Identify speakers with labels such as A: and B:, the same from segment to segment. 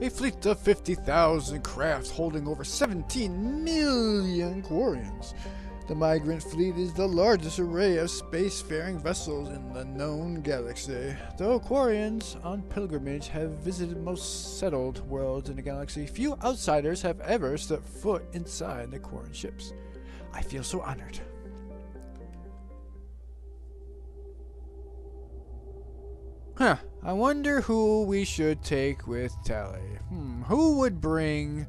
A: A fleet of 50,000 crafts holding over 17 million Quarians. The migrant fleet is the largest array of spacefaring vessels in the known galaxy. Though Quarians on pilgrimage have visited most settled worlds in the galaxy, few outsiders have ever set foot inside the Quarian ships. I feel so honored. Huh, I wonder who we should take with Tali. Who would bring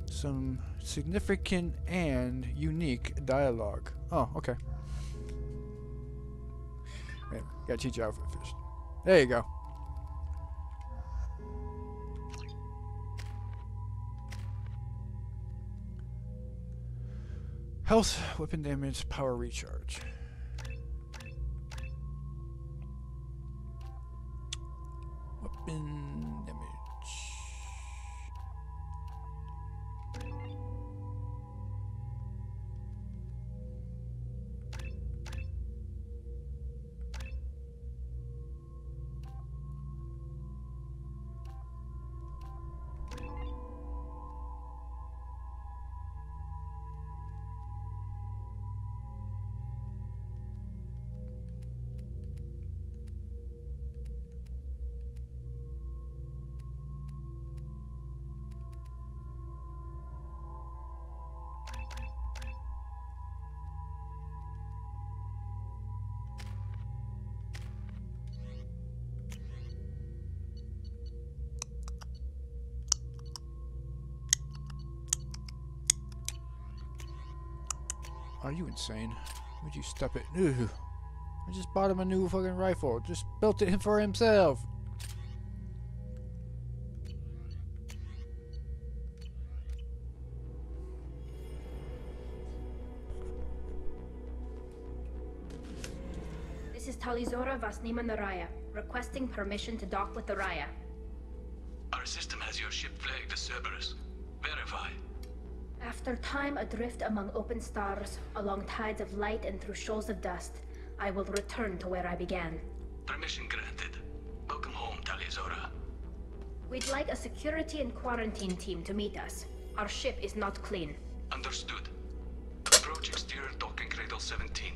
A: some significant and unique dialogue? Oh, okay. Wait, gotta teach you outfit first. There you go. Health, weapon damage, power recharge. Weapon damage. Are you insane? Would you stop it? Ugh. I just bought him a new fucking rifle. Just built it for himself.
B: This is Talizora Vasnima Naraya, requesting permission to dock with the Raya.
C: Our system has your ship flagged as Cerberus. Verify.
B: After time adrift among open stars, along tides of light and through shoals of dust, I will return to where I began.
C: Permission granted. Welcome home, Talizora.
B: We'd like a security and quarantine team to meet us. Our ship is not clean.
C: Understood. Approach exterior docking cradle 17.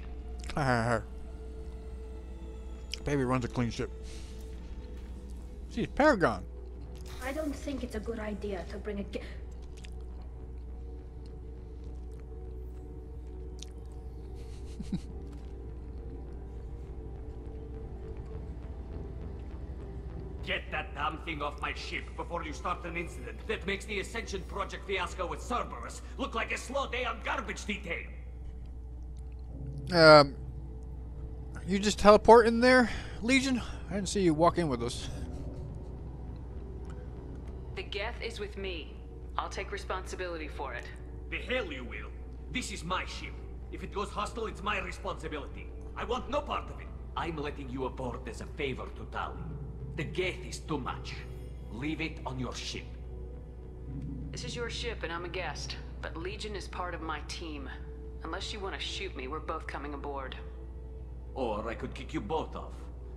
A: Baby runs a clean ship. She's Paragon.
B: I don't think it's a good idea to bring a
D: Get that damn thing off my ship before you start an incident that makes the Ascension Project fiasco with Cerberus look like a slow day on garbage detail.
A: You just teleport in there, Legion? I didn't see you walk in with us.
E: The Geth is with me. I'll take responsibility for it.
D: The hell you will. This is my ship. If it goes hostile, it's my responsibility. I want no part of it. I'm letting you aboard as a favor to Tali. The Geth is too much. Leave it on your ship.
E: This is your ship and I'm a guest, but Legion is part of my team. Unless you want to shoot me, we're both coming aboard.
D: Or I could kick you both off.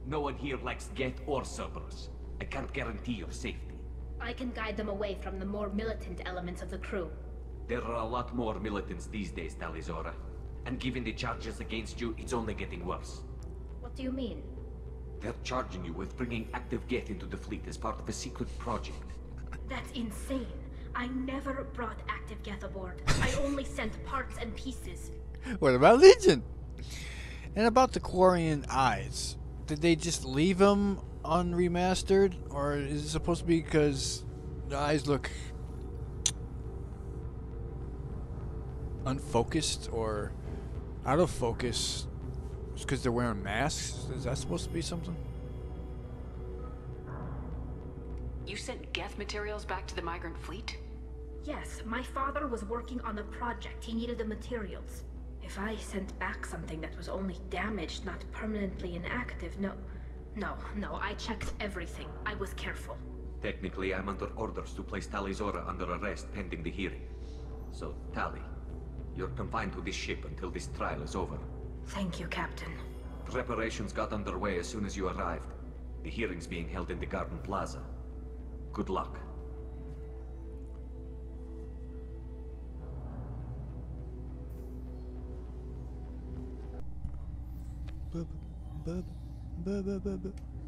D: No one here likes Geth or Cerberus. I can't guarantee your safety.
B: I can guide them away from the more militant elements of the crew.
D: There are a lot more militants these days, Talizora. And given the charges against you, it's only getting worse.
B: What do you mean?
D: They're charging you with bringing active Geth into the fleet as part of a secret project.
B: That's insane. I never brought active Geth aboard. I only sent parts and pieces.
A: What about Legion? And about the Quarian eyes? Did they just leave them unremastered? Or is it supposed to be because the eyes look unfocused or out of focus? Just because they're wearing masks? Is that supposed to be something?
E: You sent Geth materials back to the migrant fleet?
B: Yes, my father was working on a project. He needed the materials. If I sent back something that was only damaged, not permanently inactive, no, I checked everything. I was careful.
D: Technically, I'm under orders to place Talizora under arrest pending the hearing. So, Tali, you're confined to this ship until this trial is over.
B: Thank you, Captain.
D: Preparations got underway as soon as you arrived. The hearing's being held in the Garden Plaza. Good luck.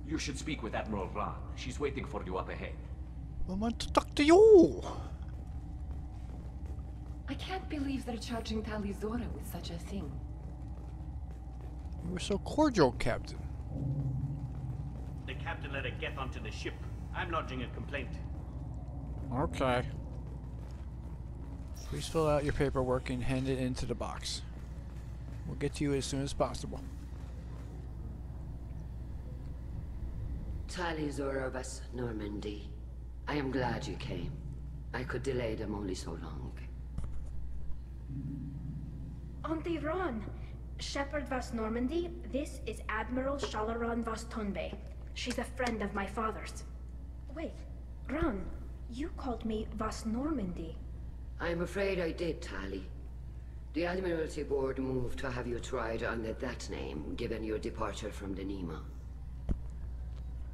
D: You should speak with Admiral Ran. She's waiting for you up ahead.
A: I want to talk to you.
F: I can't believe they're charging Tali Zora with such a thing.
A: You were so cordial, Captain.
G: The captain let her get onto the ship. I'm lodging a complaint.
A: Okay. Please fill out your paperwork and hand it into the box. We'll get to you as soon as possible.
H: Tali Zora Vas Normandy. I am glad you came. I could delay them only so long.
B: Auntie Ron, Shepherd Vas Normandy, this is Admiral Shalaran Vas Tonbe. She's a friend of my father's. Wait, Ron, you called me Vas Normandy.
H: I'm afraid I did, Tali. The Admiralty Board moved to have you tried under that name, given your departure from the Nima.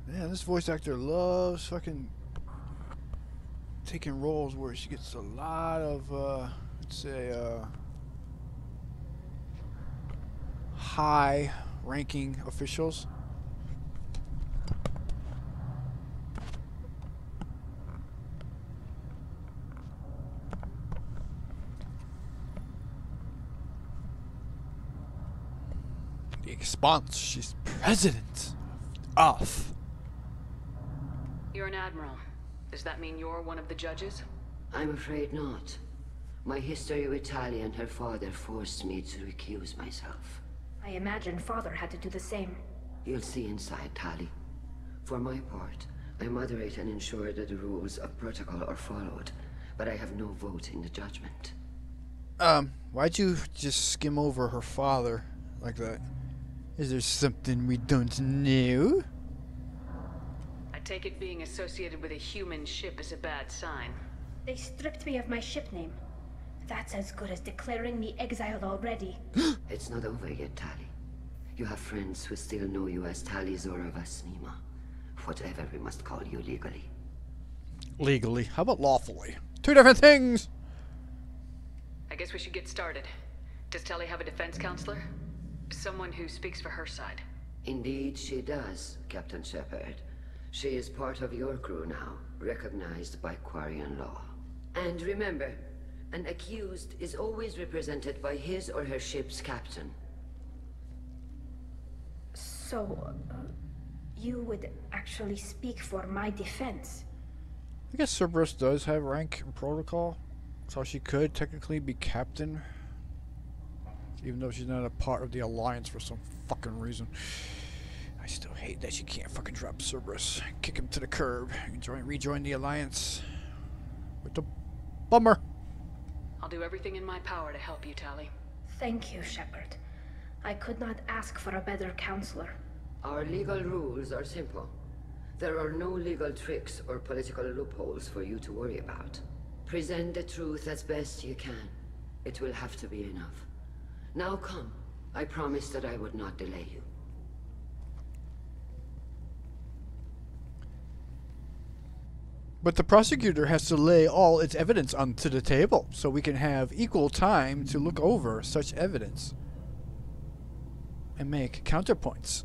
A: Man, this voice actor loves fucking taking roles where she gets a lot of, let's say, high-ranking officials. The response, she's president of.
E: You're an admiral. Does that mean you're one of the judges?
H: I'm afraid not. My history with Tali and her father forced me to recuse myself.
B: I imagine father had to do the same.
H: You'll see inside, Tali. For my part, I moderate and ensure that the rules of protocol are followed, but I have no vote in the judgment.
A: Why'd you just skim over her father like that? Is there something we don't know?
E: I take it being associated with a human ship is a bad sign.
B: They stripped me of my ship name. That's as good as declaring me exiled already.
H: It's not over yet, Tali. You have friends who still know you as Tali Zora Vas Nima. Whatever we must call you legally.
A: Legally? How about lawfully? Two different things!
E: I guess we should get started. Does Tali have a defense counselor? Someone who speaks for her side.
H: Indeed she does, Captain Shepard. She is part of your crew now, recognized by Quarian law. And remember, an accused is always represented by his or her ship's captain.
B: So, you would actually speak for my defense?
A: I guess Cerberus does have rank and protocol, so she could technically be captain, even though she's not a part of the Alliance for some fucking reason. I still hate that she can't fucking drop Cerberus, kick him to the curb, and rejoin the Alliance. What a bummer.
E: I'll do everything in my power to help you, Tali.
B: Thank you, Shepard. I could not ask for a better counselor.
H: Our legal rules are simple. There are no legal tricks or political loopholes for you to worry about. Present the truth as best you can. It will have to be enough. Now come. I promised that I would not delay you.
A: But the prosecutor has to lay all its evidence onto the table, so we can have equal time to look over such evidence and make counterpoints.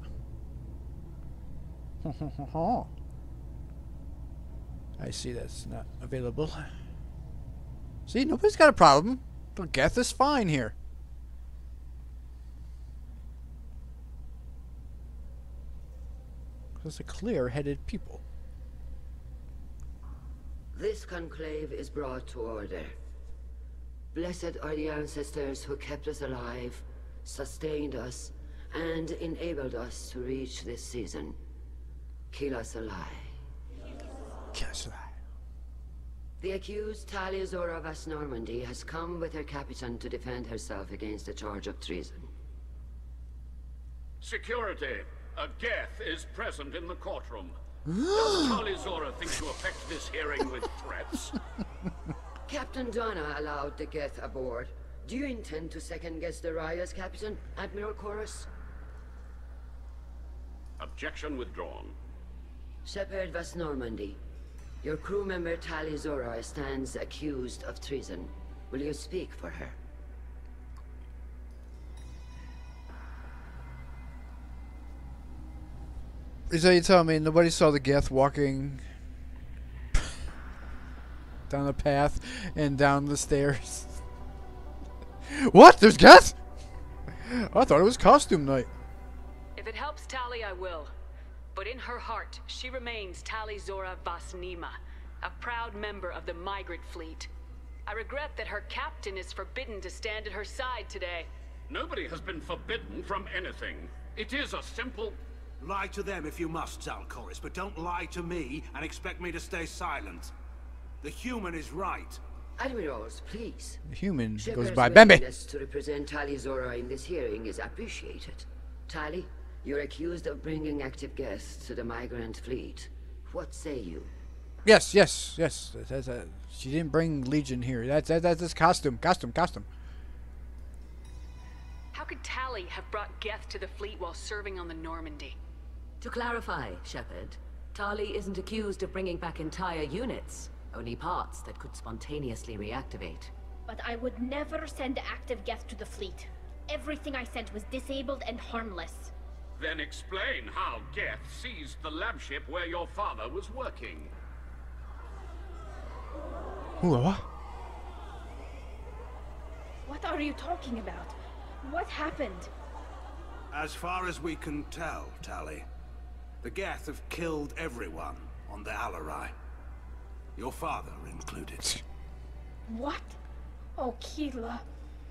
A: I see that's not available. See, nobody's got a problem. The Geth is fine here. It's a clear-headed people.
H: This conclave is brought to order. Blessed are the ancestors who kept us alive, sustained us, and enabled us to reach this season. Kill us alive.
A: Kill us alive.
H: The accused Tali Zora Vas Normandy has come with her captain to defend herself against the charge of treason.
I: Security. A Geth is present in the courtroom. Does Tali Zora think to affect this hearing with threats?
H: Captain Donna allowed the Geth aboard. Do you intend to second-guess the Raya's captain, Admiral Chorus?
I: Objection withdrawn.
H: Shepherd Vas Normandy. Your crew member Tali Zora stands accused of treason. Will you speak for her?
A: Is that you tell me nobody saw the Geth walking down the path and down the stairs? What? There's Geth? I thought it was costume night.
E: If it helps Tali, I will. But in her heart, she remains Tali Zora Vasnima, a proud member of the migrant fleet. I regret that her captain is forbidden to stand at her side today.
I: Nobody has been forbidden from anything. It is a simple...
J: Lie to them if you must, Zalcoris, but don't lie to me and expect me to stay silent. The human is right.
H: Admirals, please.
A: The human
H: Shepard's
A: goes by Bambi.
H: willingness to represent Tali Zora in this hearing is appreciated. Tali, you're accused of bringing active guests to the migrant fleet. What say you?
A: Yes. She didn't bring Legion here. That's costume.
E: How could Tali have brought Geth to the fleet while serving on the Normandy?
K: To clarify, Shepard, Tali isn't accused of bringing back entire units, only parts that could spontaneously reactivate.
B: But I would never send active Geth to the fleet. Everything I sent was disabled and harmless.
I: Then explain how Geth seized the lab ship where your father was working.
A: What?
B: What are you talking about? What happened?
J: As far as we can tell, Tali, the Geth have killed everyone on the Alarai. Your father included.
B: What? Oh, Keela.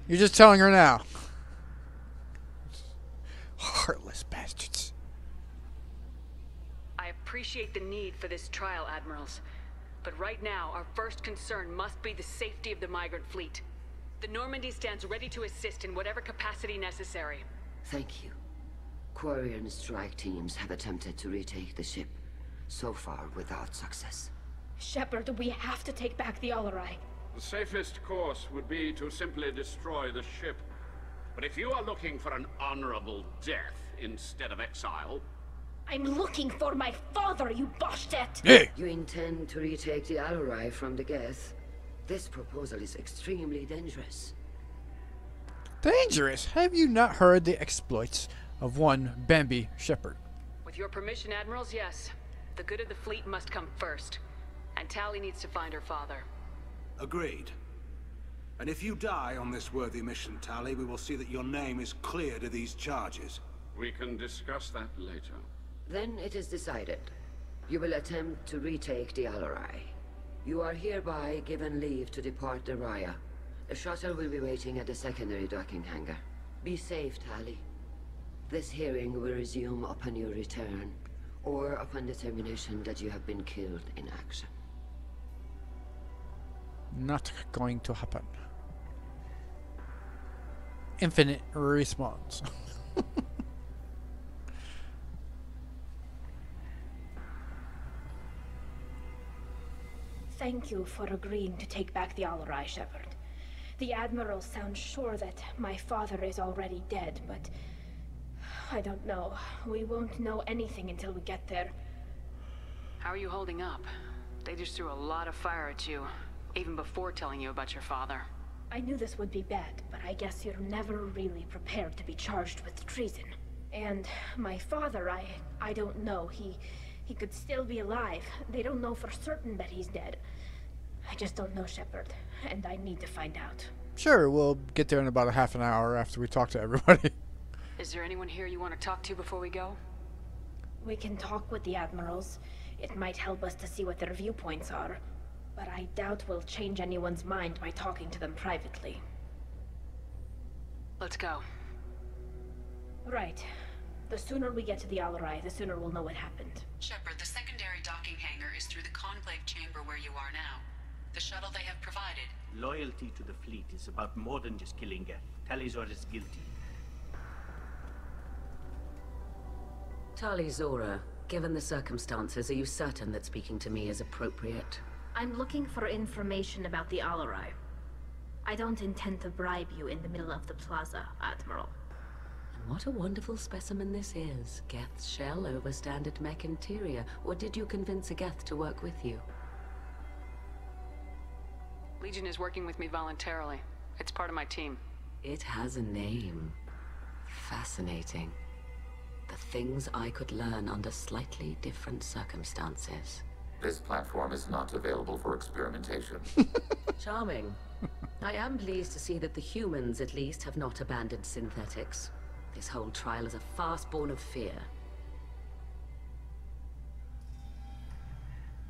A: You're just telling her now. Heartless bastards.
E: I appreciate the need for this trial, Admirals. But right now, our first concern must be the safety of the migrant fleet. The Normandy stands ready to assist in whatever capacity necessary.
H: Thank you. Quarian strike teams have attempted to retake the ship, so far without success.
B: Shepard, we have to take back the Alarai.
I: The safest course would be to simply destroy the ship. But if you are looking for an honorable death instead of exile...
B: I'm looking for my father, you bastet!
A: Hey!
H: You intend to retake the Alarai from the Geth? This proposal is extremely dangerous.
A: Dangerous? Have you not heard the exploits of one Bambi Shepard?
E: With your permission, Admirals, yes. The good of the fleet must come first. And Tali needs to find her father.
J: Agreed. And if you die on this worthy mission, Tali, we will see that your name is cleared of these charges.
I: We can discuss that later.
H: Then it is decided. You will attempt to retake the Alarai. You are hereby given leave to depart the Raya. The shuttle will be waiting at the secondary docking hangar. Be safe, Tali. This hearing will resume upon your return, or upon determination that you have been killed in action.
A: Not going to happen. Infinite response.
B: Thank you for agreeing to take back the Alarai, Shepard. The Admiral sounds sure that my father is already dead, but... I don't know. We won't know anything until we get there.
E: How are you holding up? They just threw a lot of fire at you, even before telling you about your father.
B: I knew this would be bad, but I guess you're never really prepared to be charged with treason. And my father, I don't know. He could still be alive. They don't know for certain that he's dead. I just don't know, Shepard, and I need to find out.
A: Sure, we'll get there in about a half an hour after we talk to everybody.
E: Is there anyone here you want to talk to before we go?
B: We can talk with the Admirals. It might help us to see what their viewpoints are. But I doubt we'll change anyone's mind by talking to them privately.
E: Let's go.
B: Right. The sooner we get to the Alarai, the sooner we'll know what happened.
L: Shepard, the secondary docking hangar is through the conclave chamber where you are now. The shuttle they have provided.
G: Loyalty to the fleet is about more than just killing Geth. Tali Zora is guilty.
K: Tali Zora, given the circumstances, are you certain that speaking to me is appropriate?
B: I'm looking for information about the Alarai. I don't intend to bribe you in the middle of the plaza, Admiral.
K: And what a wonderful specimen this is. Geth's shell over standard mech interior. Or did you convince a Geth to work with you?
E: Legion is working with me voluntarily. It's part of my team.
K: It has a name. Fascinating. The things I could learn under slightly different circumstances.
M: This platform is not available for experimentation.
K: Charming. I am pleased to see that the humans, at least, have not abandoned synthetics. This whole trial is a farce born of fear.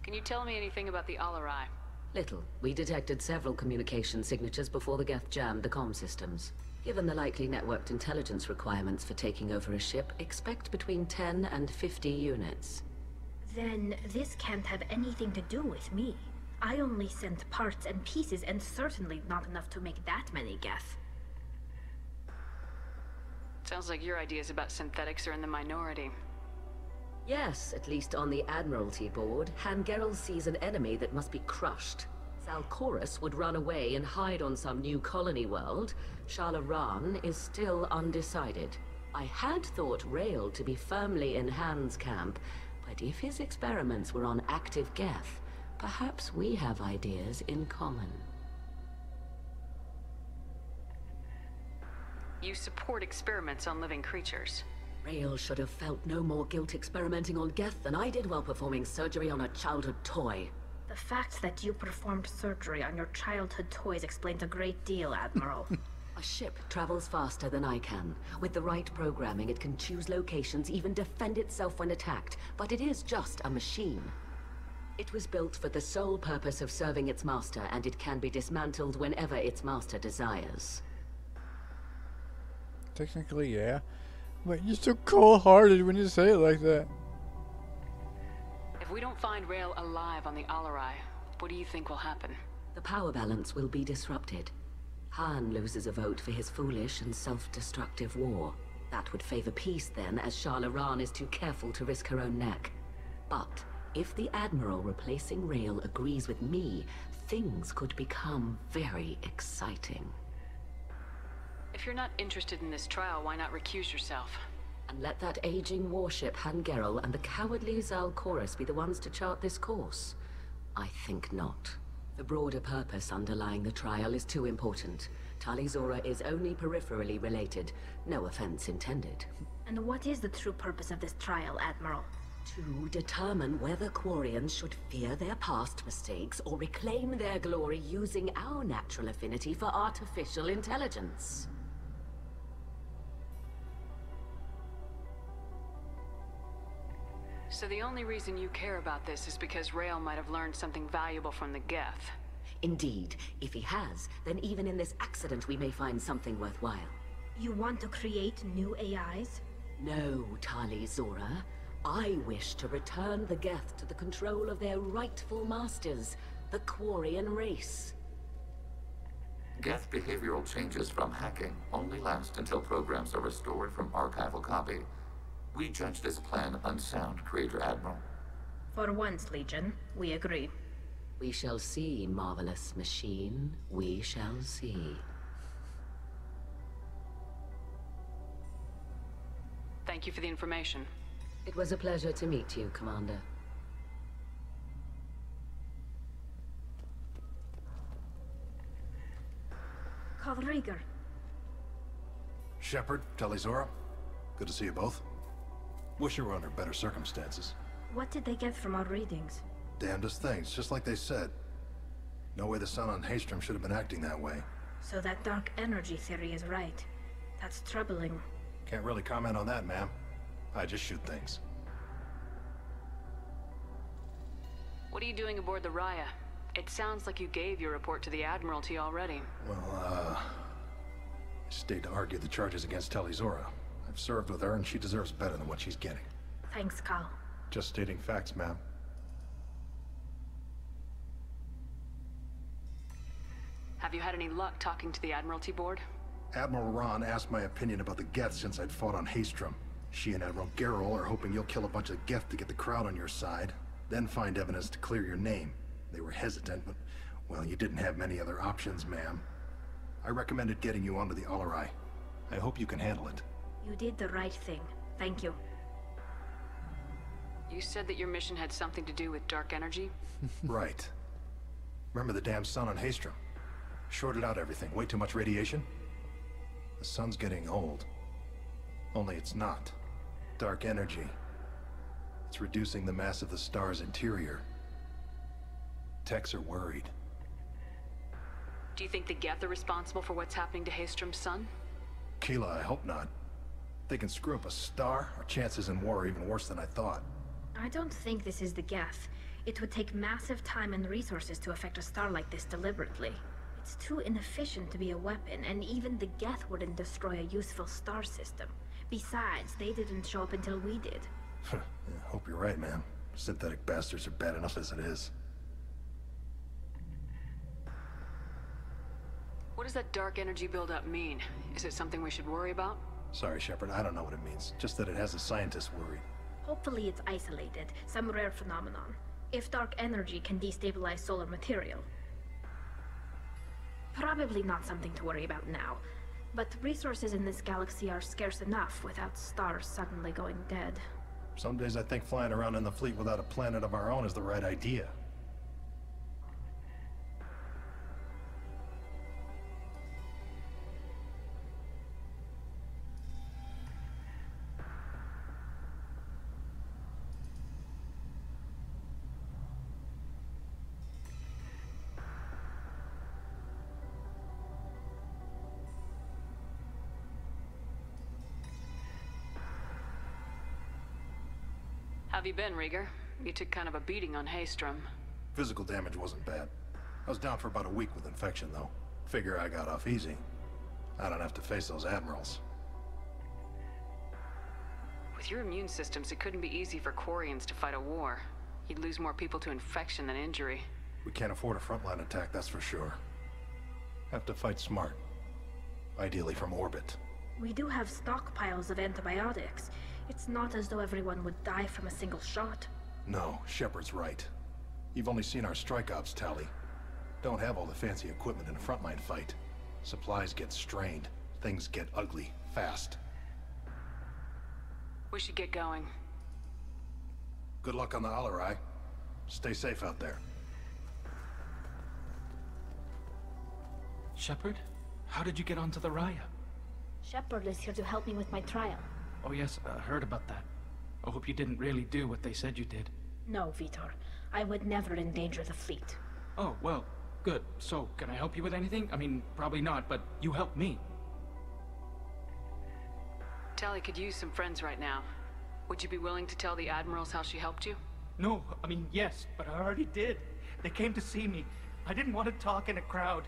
E: Can you tell me anything about the Alarai?
K: Little. We detected several communication signatures before the Geth jammed the comm systems. Given the likely networked intelligence requirements for taking over a ship, expect between 10 and 50 units.
B: Then this can't have anything to do with me. I only sent parts and pieces, and certainly not enough to make that many Geth.
E: Sounds like your ideas about synthetics are in the minority.
K: Yes, at least on the Admiralty board, Hangerel sees an enemy that must be crushed. Zalcorus would run away and hide on some new colony world. Shalaran is still undecided. I had thought Rael to be firmly in Han's camp, but if his experiments were on active Geth, perhaps we have ideas in common.
E: You support experiments on living creatures.
K: Rael should have felt no more guilt experimenting on Geth than I did while performing surgery on a childhood toy.
B: The fact that you performed surgery on your childhood toys explains a great deal, Admiral.
K: A ship travels faster than I can. With the right programming, it can choose locations, even defend itself when attacked. But it is just a machine. It was built for the sole purpose of serving its master, and it can be dismantled whenever its master desires.
A: Technically, yeah. But you're so cold-hearted when you say it like that.
E: If we don't find Rael alive on the Alarai, what do you think will happen?
K: The power balance will be disrupted. Han loses a vote for his foolish and self-destructive war. That would favor peace then, as Shalaran is too careful to risk her own neck. But if the Admiral replacing Rael agrees with me, things could become very exciting.
E: If you're not interested in this trial, why not recuse yourself?
K: And let that aging warship Hangerel and the cowardly Zalcorus be the ones to chart this course? I think not. The broader purpose underlying the trial is too important. Tali Zora is only peripherally related. No offense intended.
B: And what is the true purpose of this trial, Admiral?
K: To determine whether Quarians should fear their past mistakes or reclaim their glory using our natural affinity for artificial intelligence.
E: So the only reason you care about this is because Rael might have learned something valuable from the Geth.
K: Indeed. If he has, then even in this accident we may find something worthwhile.
B: You want to create new AIs?
K: No, Tali Zora. I wish to return the Geth to the control of their rightful masters, the Quarian race.
M: Geth behavioral changes from hacking only last until programs are restored from archival copy. We judge this plan unsound, Creator Admiral.
B: For once, Legion, we agree.
K: We shall see, marvelous machine. We shall see.
E: Thank you for the information.
K: It was a pleasure to meet you, Commander.
B: Rieger.
J: Shepard, Tali Zora. Good to see you both. Wish you were under better circumstances.
B: What did they get from our readings?
J: Damnedest things, just like they said. No way the sun on Haystrom should have been acting that way.
B: So that dark energy theory is right. That's troubling.
J: Can't really comment on that, ma'am. I just shoot things.
E: What are you doing aboard the Raya? It sounds like you gave your report to the Admiralty already.
J: Well, I stayed to argue the charges against Tali Zora. I've served with her, and she deserves better than what she's getting.
B: Thanks, Cal.
J: Just stating facts, ma'am.
E: Have you had any luck talking to the Admiralty board?
J: Admiral Ron asked my opinion about the Geth since I'd fought on Haystrom. She and Admiral Gerrel are hoping you'll kill a bunch of Geth to get the crowd on your side, then find evidence to clear your name. They were hesitant, but, well, you didn't have many other options, ma'am. I recommended getting you onto the Alarai. I hope you can handle it.
B: You did the right thing. Thank you.
E: You said that your mission had something to do with dark energy?
J: Right. Remember the damn sun on Haestrom? Shorted out everything. Way too much radiation? The sun's getting old. Only it's not. Dark energy. It's reducing the mass of the star's interior. Techs are worried.
E: Do you think the Geth are responsible for what's happening to Haestrom's sun?
J: Keela, I hope not. If they can screw up a star, our chances in war are even worse than I thought.
B: I don't think this is the Geth. It would take massive time and resources to affect a star like this deliberately. It's too inefficient to be a weapon, and even the Geth wouldn't destroy a useful star system. Besides, they didn't show up until we did.
J: Yeah, hope you're right, man. Synthetic bastards are bad enough as it is.
E: What does that dark energy buildup mean? Is it something we should worry about?
J: Sorry, Shepard, I don't know what it means. Just that it has the scientists worried.
B: Hopefully it's isolated, some rare phenomenon. If dark energy can destabilize solar material. Probably not something to worry about now. But resources in this galaxy are scarce enough without stars suddenly going dead.
J: Some days I think flying around in the fleet without a planet of our own is the right idea.
E: How have you been, Rieger? You took kind of a beating on Haestrom.
J: Physical damage wasn't bad. I was down for about a week with infection, though. Figure I got off easy. I don't have to face those admirals.
E: With your immune systems, it couldn't be easy for Quarians to fight a war. You'd lose more people to infection than injury.
J: We can't afford a frontline attack, that's for sure. Have to fight smart. Ideally from orbit.
B: We do have stockpiles of antibiotics. It's not as though everyone would die from a single shot.
J: No, Shepard's right. You've only seen our strike ops, Tali. Don't have all the fancy equipment in a frontline fight. Supplies get strained. Things get ugly, fast.
E: We should get going.
J: Good luck on the Alarai. Stay safe out there.
N: Shepard? How did you get onto the Raya?
B: Shepard is here to help me with my trial.
N: Oh yes, I heard about that. I hope you didn't really do what they said you did.
B: No, Vitor. I would never endanger the fleet.
N: Oh, well, good. So, can I help you with anything? I mean, probably not, but you helped me.
E: Tali could use some friends right now. Would you be willing to tell the admirals how she helped you?
N: No, I mean, yes, but I already did. They came to see me. I didn't want to talk in a crowd.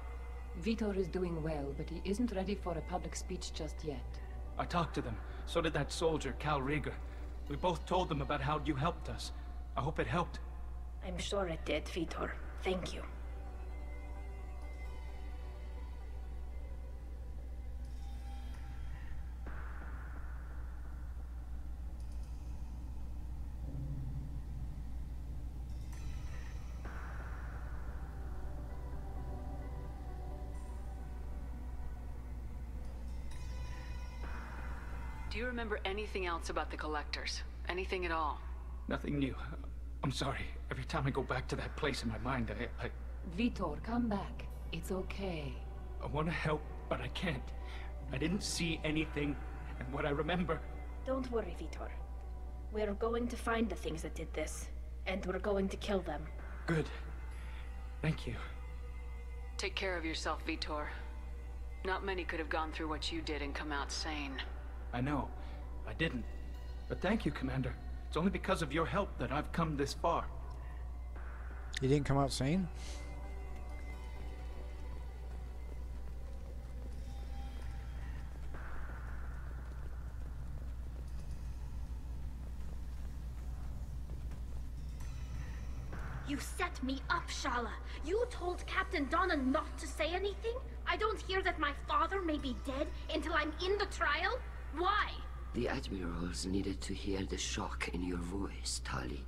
F: Vitor is doing well, but he isn't ready for a public speech just yet.
N: I talked to them. So did that soldier, Cal Rieger. We both told them about how you helped us. I hope it helped.
B: I'm sure it did, Vitor. Thank you.
E: Do you remember anything else about the Collectors? Anything at all?
N: Nothing new. I'm sorry. Every time I go back to that place in my mind, I...
F: Vitor, come back. It's okay.
N: I want to help, but I can't. I didn't see anything, and what I remember...
B: Don't worry, Vitor. We're going to find the things that did this, and we're going to kill them.
N: Good. Thank you.
E: Take care of yourself, Vitor. Not many could have gone through what you did and come out sane.
N: I know. I didn't. But thank you, Commander. It's only because of your help that I've come this far.
A: You didn't come out sane?
B: You set me up, Shala. You told Captain Donna not to say anything? I don't hear that my father may be dead until I'm in the trial? Why?
H: The admirals needed to hear the shock in your voice, Tali.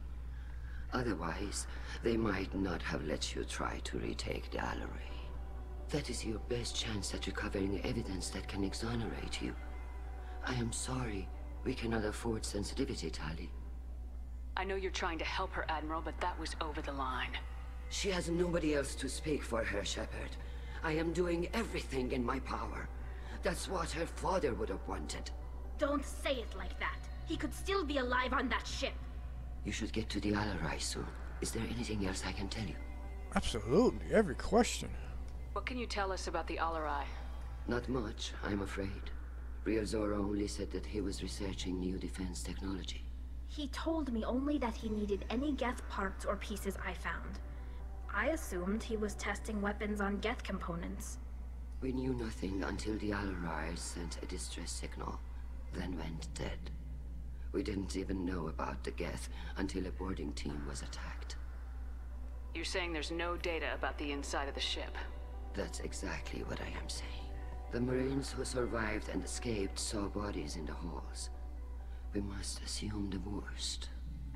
H: Otherwise, they might not have let you try to retake the Alarai. That is your best chance at recovering evidence that can exonerate you. I am sorry. We cannot afford sensitivity, Tali.
E: I know you're trying to help her, Admiral, but that was over the line.
H: She has nobody else to speak for her, Shepard. I am doing everything in my power. That's what her father would have wanted.
B: Don't say it like that. He could still be alive on that ship.
H: You should get to the Alarai soon. Is there anything else I can tell you?
A: Absolutely, every question.
E: What can you tell us about the Alarai?
H: Not much, I'm afraid. Real Zora only said that he was researching new defense technology.
B: He told me only that he needed any Geth parts or pieces I found. I assumed he was testing weapons on Geth components.
H: We knew nothing until the Alarai sent a distress signal, then went dead. We didn't even know about the Geth until a boarding team was attacked.
E: You're saying there's no data about the inside of the ship?
H: That's exactly what I am saying. The Marines who survived and escaped saw bodies in the halls. We must assume the worst.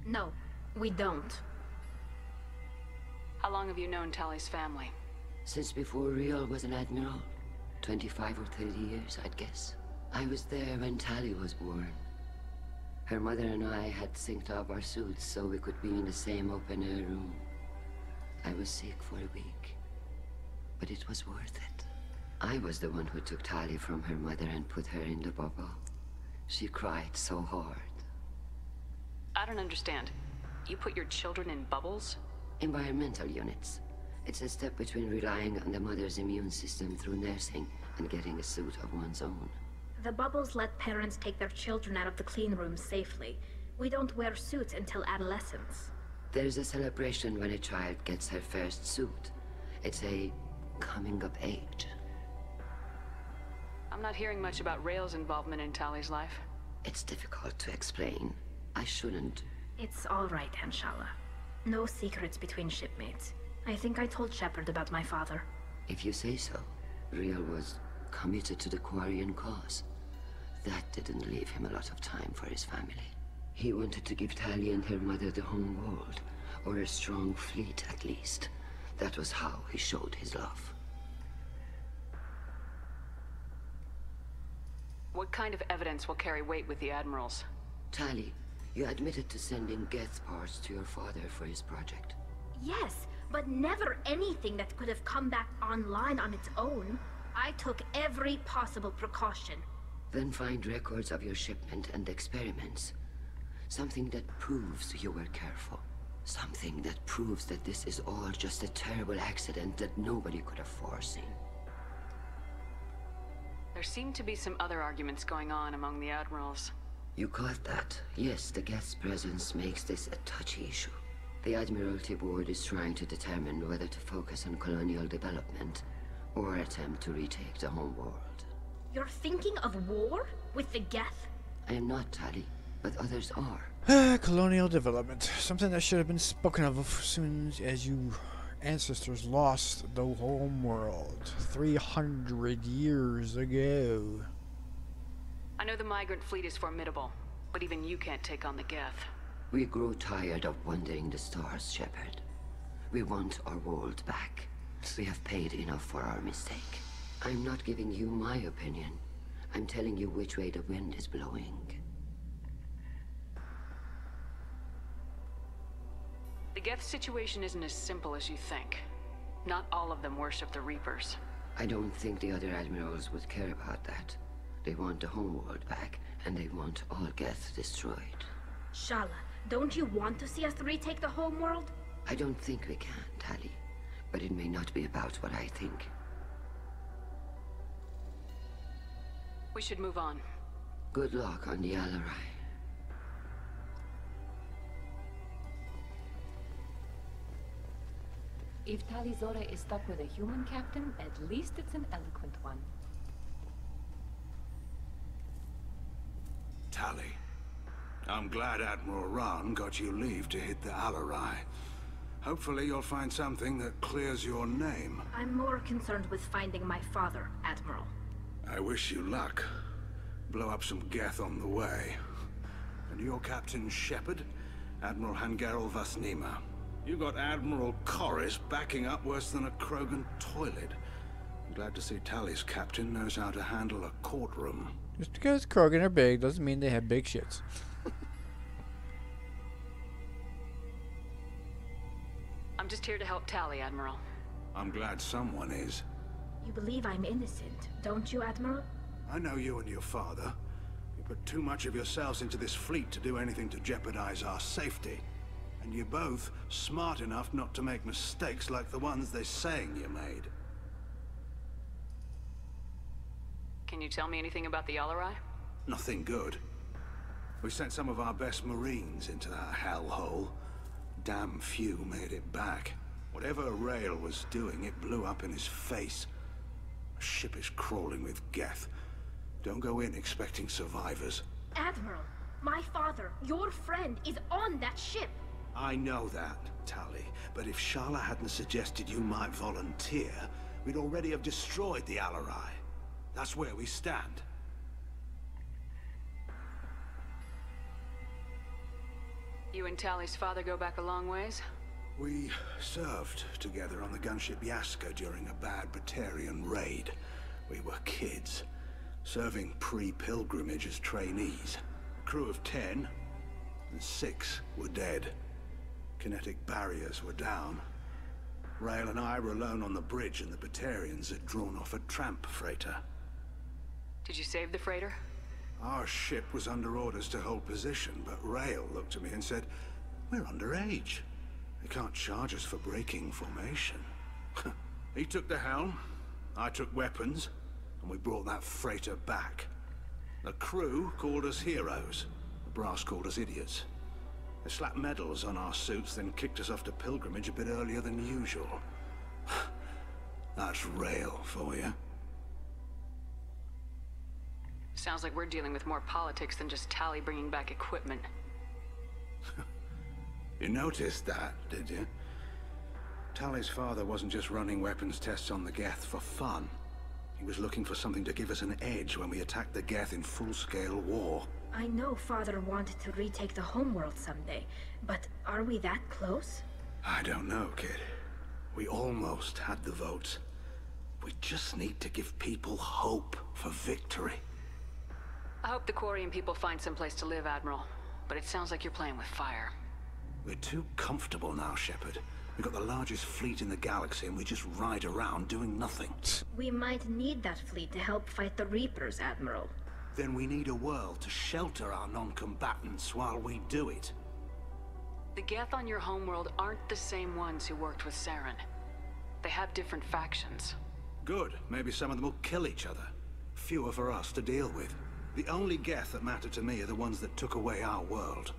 B: No, we don't.
E: How long have you known Tali's family?
H: Since before Riel was an admiral. 25 or 30 years, I'd guess. I was there when Tali was born. Her mother and I had synced up our suits so we could be in the same open-air room. I was sick for a week, but it was worth it. I was the one who took Tali from her mother and put her in the bubble. She cried so hard.
E: I don't understand. You put your children in bubbles?
H: Environmental units. It's a step between relying on the mother's immune system through nursing and getting a suit of one's own.
B: The bubbles let parents take their children out of the clean rooms safely. We don't wear suits until adolescence.
H: There's a celebration when a child gets her first suit. It's a coming of age.
E: I'm not hearing much about Rael's involvement in Tali's life.
H: It's difficult to explain. I shouldn't.
B: It's all right, Anshala. No secrets between shipmates. I think I told Shepard about my father.
H: If you say so. Riel was committed to the Quarian cause. That didn't leave him a lot of time for his family. He wanted to give Tali and her mother the home world, or a strong fleet at least. That was how he showed his love.
E: What kind of evidence will carry weight with the admirals?
H: Tali, you admitted to sending Geth parts to your father for his project.
B: Yes, but never anything that could have come back online on its own. I took every possible precaution.
H: Then find records of your shipment and experiments. Something that proves you were careful. Something that proves that this is all just a terrible accident that nobody could have foreseen.
E: There seem to be some other arguments going on among the admirals.
H: You caught that? Yes, the Geth's presence makes this a touchy issue. The Admiralty Board is trying to determine whether to focus on colonial development or attempt to retake the home world.
B: You're thinking of war? With the Geth?
H: I am not, Tali, but others are.
A: Colonial development. Something that should have been spoken of as soon as you ancestors lost the home world 300 years ago.
E: I know the migrant fleet is formidable, but even you can't take on the Geth.
H: We grow tired of wandering the stars, Shepard. We want our world back. We have paid enough for our mistake. I'm not giving you my opinion. I'm telling you which way the wind is blowing.
E: The Geth situation isn't as simple as you think. Not all of them worship the Reapers.
H: I don't think the other admirals would care about that. They want the homeworld back, and they want all Geth destroyed.
B: Shala, don't you want to see us retake the homeworld?
H: I don't think we can, Tali. But it may not be about what I think.
E: We should move on.
H: Good luck on the Alarai.
F: If Tali Zora is stuck with a human captain, at least it's an eloquent one.
O: Tali, I'm glad Admiral Rahn got you leave to hit the Alarai. Hopefully you'll find something that clears your name.
B: I'm more concerned with finding my father, Admiral.
O: I wish you luck. Blow up some Geth on the way. And your Captain Shepard, Admiral Hangarel Vasnima. You got Admiral Corris backing up worse than a Krogan toilet. I'm glad to see Tali's captain knows how to handle a courtroom.
A: Just because Krogan are big doesn't mean they have big shits.
E: I'm I'm just here to help Tali, Admiral.
O: I'm glad someone is.
B: You believe I'm innocent, don't you, Admiral?
O: I know you and your father. You put too much of yourselves into this fleet to do anything to jeopardize our safety. And you're both smart enough not to make mistakes like the ones they're saying you made.
E: Can you tell me anything about the Alarai?
O: Nothing good. We sent some of our best Marines into that hellhole. Damn few made it back. Whatever Rail was doing, it blew up in his face. A ship is crawling with Geth. Don't go in expecting survivors.
B: Admiral, my father, your friend, is on that ship.
O: I know that, Tali. But if Shala hadn't suggested you might volunteer, we'd already have destroyed the Alarai. That's where we stand.
E: You and Tali's father go back a long ways?
O: We served together on the gunship Yaska during a bad Batarian raid. We were kids, serving pre-pilgrimage as trainees. A crew of 10, and 6 were dead. Kinetic barriers were down. Rail and I were alone on the bridge, and the Batarians had drawn off a tramp freighter.
E: Did you save the freighter?
O: Our ship was under orders to hold position, but Rail looked at me and said, "We're underage. They can't charge us for breaking formation." He took the helm, I took weapons, and we brought that freighter back. The crew called us heroes. The brass called us idiots. They slapped medals on our suits, then kicked us off to pilgrimage a bit earlier than usual. That's Rail for you.
E: Sounds like we're dealing with more politics than just Tali bringing back equipment.
O: You noticed that, did you? Tali's father wasn't just running weapons tests on the Geth for fun. He was looking for something to give us an edge when we attacked the Geth in full-scale war.
B: I know Father wanted to retake the homeworld someday, but are we that close?
O: I don't know, kid. We almost had the votes. We just need to give people hope for victory.
E: I hope the Quarian people find some place to live, Admiral. But it sounds like you're playing with fire.
O: We're too comfortable now, Shepard. We've got the largest fleet in the galaxy and we just ride around doing nothing.
B: We might need that fleet to help fight the Reapers, Admiral.
O: Then we need a world to shelter our non-combatants while we do it.
E: The Geth on your homeworld aren't the same ones who worked with Saren. They have different factions.
O: Good. Maybe some of them will kill each other. Fewer for us to deal with. The only Geth that matter to me are the ones that took away our world.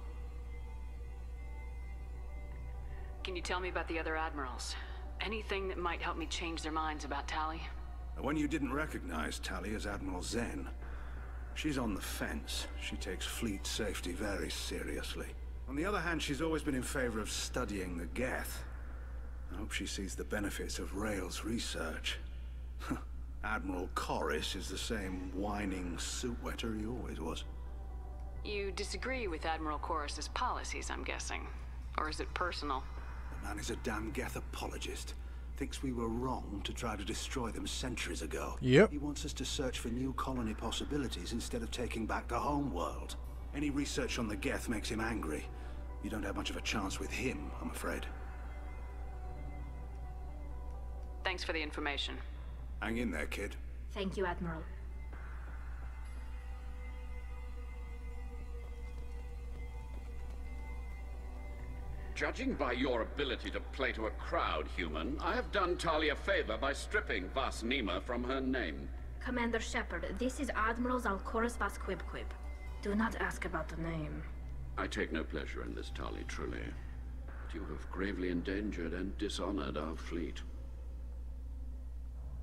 E: Can you tell me about the other admirals? Anything that might help me change their minds about Tali?
O: When you didn't recognize Tali as Admiral Zen, she's on the fence. She takes fleet safety very seriously. On the other hand, she's always been in favor of studying the Geth. I hope she sees the benefits of Rail's research. Admiral Corris is the same whining suit-wetter he always was.
E: You disagree with Admiral Corris's policies, I'm guessing. Or is it personal?
O: The man is a damn Geth apologist. Thinks we were wrong to try to destroy them centuries ago.
A: Yep.
O: He wants us to search for new colony possibilities instead of taking back the home world. Any research on the Geth makes him angry. You don't have much of a chance with him, I'm afraid.
E: Thanks for the information.
O: Hang in there, kid.
B: Thank you, Admiral.
I: Judging by your ability to play to a crowd, human, I have done Tali a favor by stripping Vasnima from her name.
B: Commander Shepard, this is Admiral Zalkoris Vasquibquib. Do not ask about the name.
I: I take no pleasure in this, Tali, truly. But you have gravely endangered and dishonored our fleet.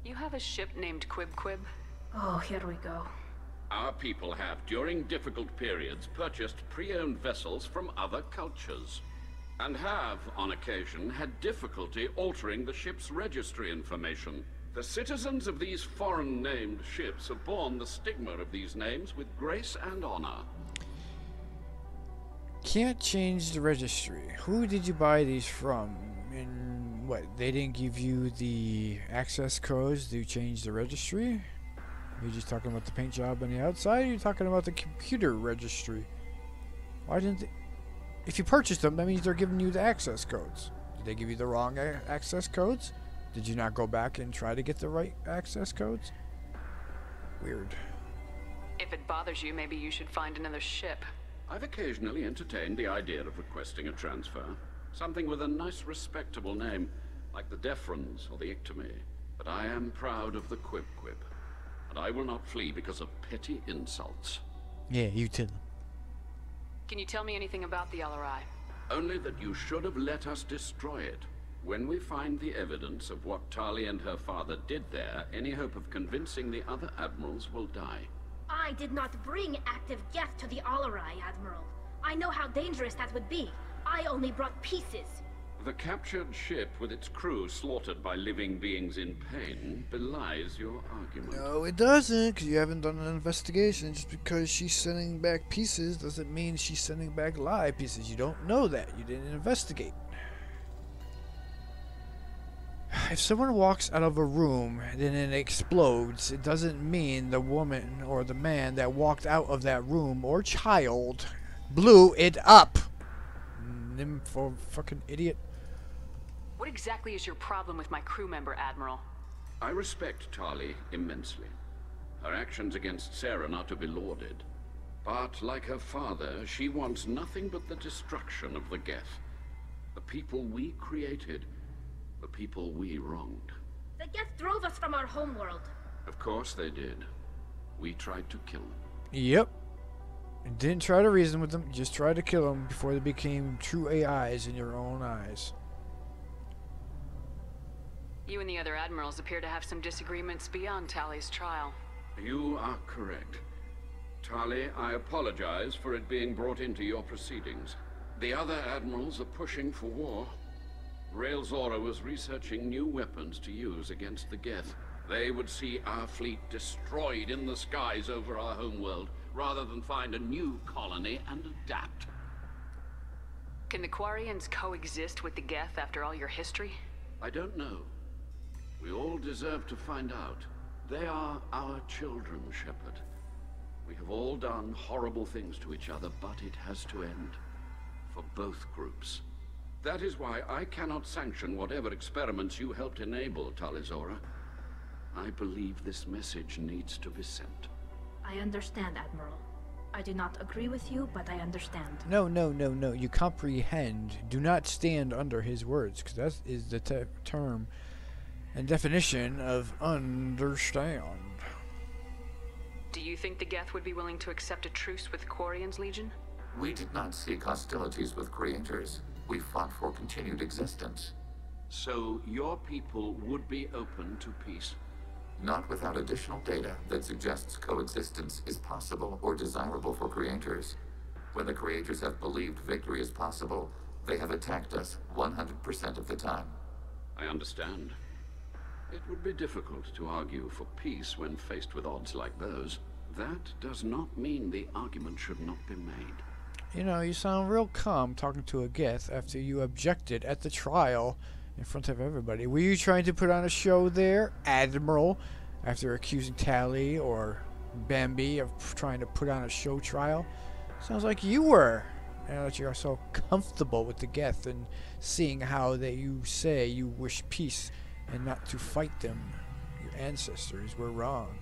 E: You have a ship named Quib?
B: Oh, here we go.
I: Our people have, during difficult periods, purchased pre-owned vessels from other cultures. And have, on occasion, had difficulty altering the ship's registry information. The citizens of these foreign-named ships have borne the stigma of these names with grace and honor.
A: Can't change the registry. Who did you buy these from? And what, they didn't give you the access codes to change the registry? Are you just talking about the paint job on the outside, or are you talking about the computer registry? Why didn't they? If you purchased them, that means they're giving you the access codes. Did they give you the wrong access codes? Did you not go back and try to get the right access codes? Weird.
E: If it bothers you, maybe you should find another ship.
I: I've occasionally entertained the idea of requesting a transfer. Something with a nice, respectable name, like the Defrons or the Ictomy. But I am proud of the Quib-Quib. And I will not flee because of petty insults.
A: Yeah, you tell them.
E: Can you tell me anything about the LRI?
I: Only that you should have let us destroy it. When we find the evidence of what Tali and her father did there, any hope of convincing the other admirals will die.
B: I did not bring active Geth to the Alarai, Admiral. I know how dangerous that would be. I only brought pieces.
I: The captured ship with its crew slaughtered by living beings in pain belies your argument.
A: No, it doesn't, because you haven't done an investigation. Just because she's sending back pieces doesn't mean she's sending back live pieces. You don't know that. You didn't investigate. If someone walks out of a room and then it explodes, it doesn't mean the woman or the man that walked out of that room or child blew it up. Nympho fucking idiot.
E: What exactly is your problem with my crew member, Admiral?
I: I respect Tali immensely. Her actions against Sarah are to be lauded. But, like her father, she wants nothing but the destruction of the Geth. The people we created. The people we wronged.
B: The Geth drove us from our homeworld.
I: Of course they did. We tried to kill them.
A: Yep. Didn't try to reason with them, just tried to kill them before they became true AIs in your own eyes.
E: You and the other admirals appear to have some disagreements beyond Tali's trial.
I: You are correct. Tali, I apologize for it being brought into your proceedings. The other admirals are pushing for war. Rael Zora was researching new weapons to use against the Geth. They would see our fleet destroyed in the skies over our homeworld, rather than find a new colony and adapt.
E: Can the Quarians coexist with the Geth after all your history?
I: I don't know. We all deserve to find out. They are our children, Shepard. We have all done horrible things to each other, but it has to end. For both groups. That is why I cannot sanction whatever experiments you helped enable, Tali Zora. I believe this message needs to be sent.
B: I understand, Admiral. I do not agree with you, but I understand.
A: No. You comprehend. Do not stand under his words, because that is the term and definition of understand.
E: Do you think the Geth would be willing to accept a truce with Quarian's Legion?
M: We did not seek hostilities with creators. We fought for continued existence.
I: So your people would be open to peace?
M: Not without additional data that suggests coexistence is possible or desirable for creators. When the creators have believed victory is possible, they have attacked us 100% of the time.
I: I understand. It would be difficult to argue for peace when faced with odds like those. That does not mean the argument should not be made.
A: You know, you sound real calm talking to a Geth after you objected at the trial in front of everybody. Were you trying to put on a show there, Admiral, after accusing Tali or Bambi of trying to put on a show trial? Sounds like you were. Now that you're so comfortable with the Geth and seeing how that you say you wish peace and not to fight them. Your ancestors were wrong.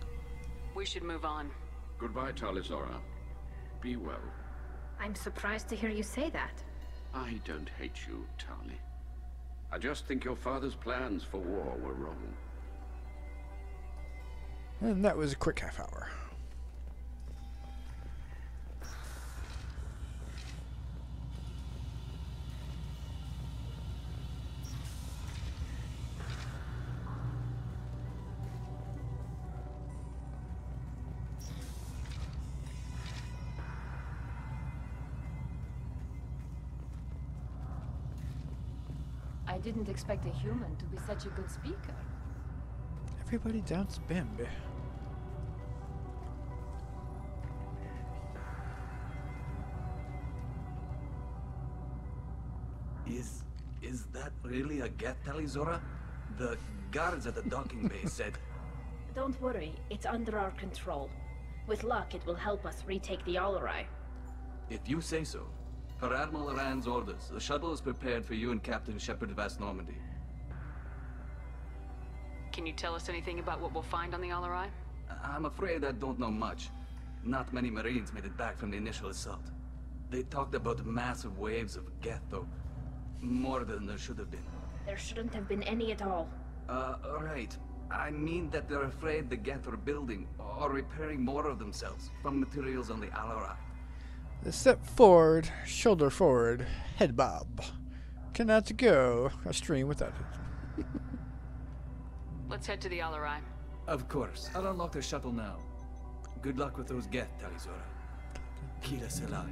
E: We should move on.
I: Goodbye, Tali Zora. Be well.
B: I'm surprised to hear you say that.
I: I don't hate you, Tali. I just think your father's plans for war were wrong.
A: And that was a quick half hour.
F: I didn't expect a human to be such a good speaker.
A: Everybody doubts Bambi.
D: Is that really a Geth, Tali Zora? The guards at the docking bay said...
B: Don't worry, it's under our control. With luck, it will help us retake the Alarai.
D: If you say so.
P: Per Admiral Rand's orders, the shuttle is prepared for you and Captain Shepard Vast Normandy.
E: Can you tell us anything about what we'll find on the Alarai?
P: I'm afraid I don't know much. Not many Marines made it back from the initial assault. They talked about massive waves of Geth, though. More than there should have been.
B: There shouldn't have been any at all.
P: Right. I mean that they're afraid the Geth are building or repairing more of themselves from materials on the Alarai.
A: The step forward, shoulder forward, head bob. Cannot go a stream without it.
E: Let's head to the Alarai.
N: Of course. I'll unlock the shuttle now. Good luck with those Geth, Tali Zora. Kira Selai.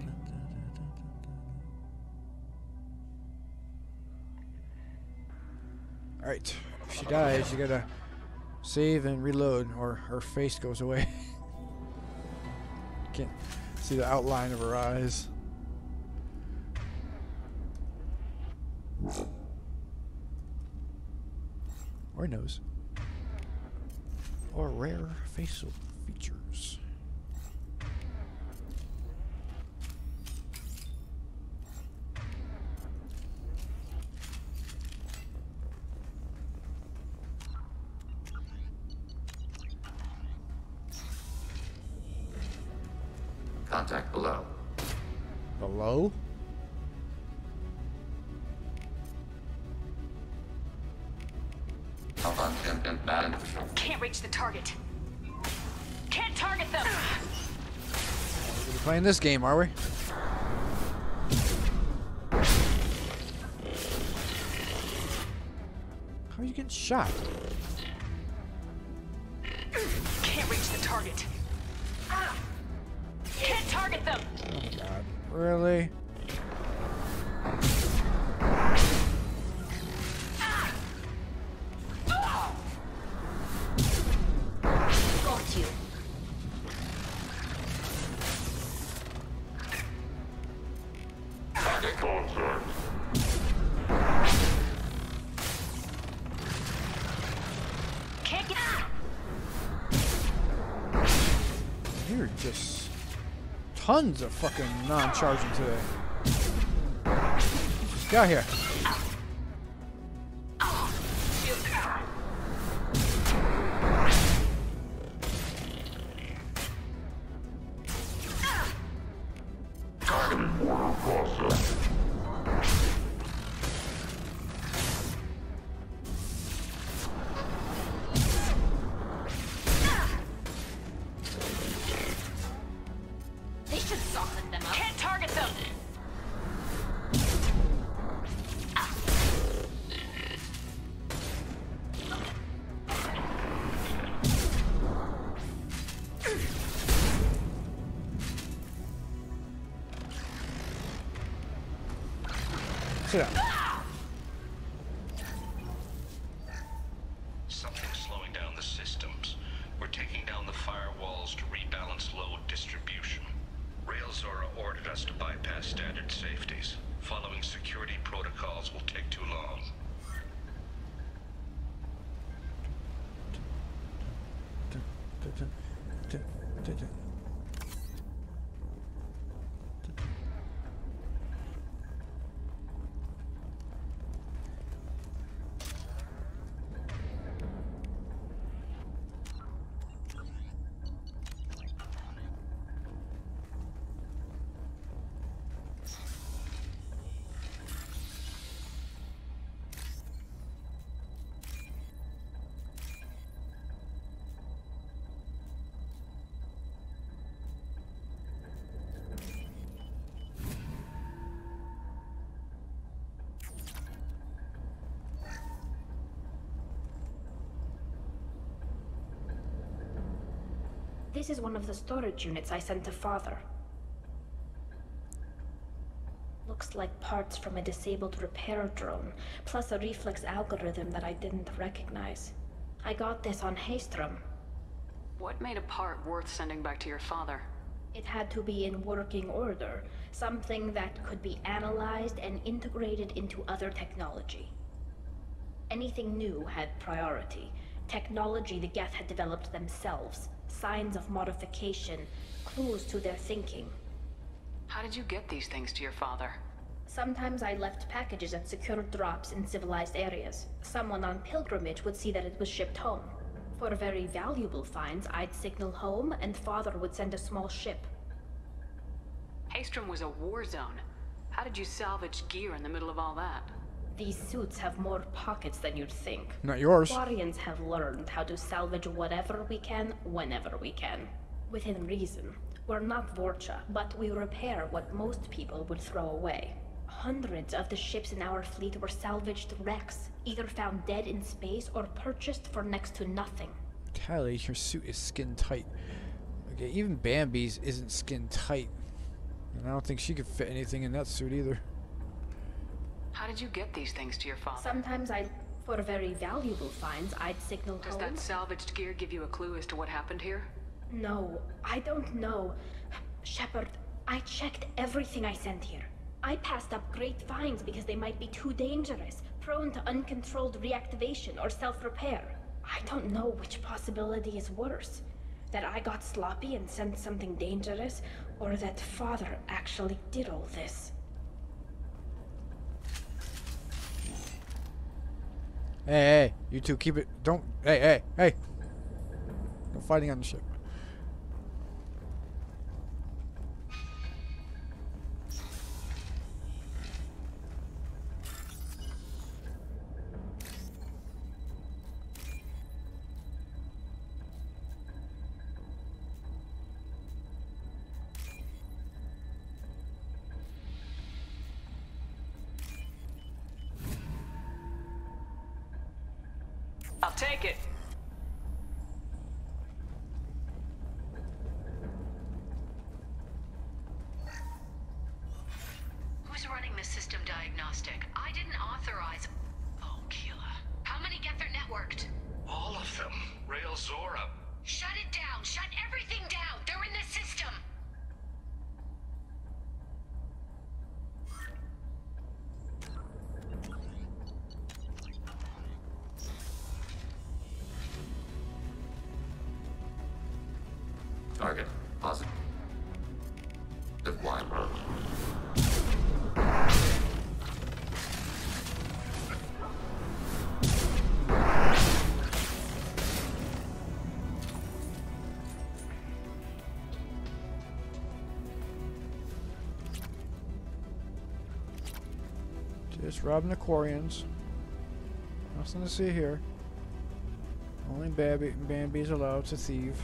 A: Alright. If she dies, you gotta save and reload, or her face goes away. Can't see the outline of her eyes. Or nose. Or rare facial features.
M: Contact below.
A: Below?
E: Can't reach the target. Can't target them!
A: We're playing this game, are we? How are you getting shot?
E: Can't reach the target. Can't target them!
A: Oh my god. Really?
B: Got you.
E: Can't get
A: You're just tons of fucking non-charging today. Just got here.
B: They should soften them up.
E: Can't target them!
A: Sit down.
Q: Something's slowing down the systems. We're taking down the firewalls to rebalance load distribution. Railzora ordered us to bypass standard safeties. Following security protocols will take too long.
B: This is one of the storage units I sent to Father. Looks like parts from a disabled repair drone, plus a reflex algorithm that I didn't recognize. I got this on Haystrom.
E: What made a part worth sending back to your father?
B: It had to be in working order, something that could be analyzed and integrated into other technology. Anything new had priority. Technology the Geth had developed themselves, signs of modification, clues to their thinking.
E: How did you get these things to your father?
B: Sometimes I left packages at secure drops in civilized areas. Someone on pilgrimage would see that it was shipped home. For very valuable finds, I'd signal home, and Father would send a small ship.
E: Haestrom was a war zone. How did you salvage gear in the middle of all that?
B: These suits have more pockets than you'd think.
A: Not yours.
B: Quarians have learned how to salvage whatever we can, whenever we can. Within reason. We're not Vorcha, but we repair what most people would throw away. Hundreds of the ships in our fleet were salvaged wrecks, either found dead in space or purchased for next to nothing.
A: Tali, your suit is skin tight. Okay, even Bambi's isn't skin tight. And I don't think she could fit anything in that suit either.
E: How did you get these things to your father?
B: Sometimes for very valuable finds, I'd signal home.
E: Does that salvaged gear give you a clue as to what happened here?
B: No, I don't know. Shepard, I checked everything I sent here. I passed up great finds because they might be too dangerous, prone to uncontrolled reactivation or self-repair. I don't know which possibility is worse. That I got sloppy and sent something dangerous, or that Father actually did all this.
A: Hey, you two keep it. Don't. Hey. No fighting on the ship.
E: I'll take it.
L: Who's running the system diagnostic? I didn't authorize... Oh, Keela. How many get their networked?
Q: All of them. Rail Zora.
L: Shut it down! Shut everything down! They're in the system!
M: Target. Positive. Y road.
A: Just robbing the Quarians. Nothing to see here. Only Bambi's allowed to thieve.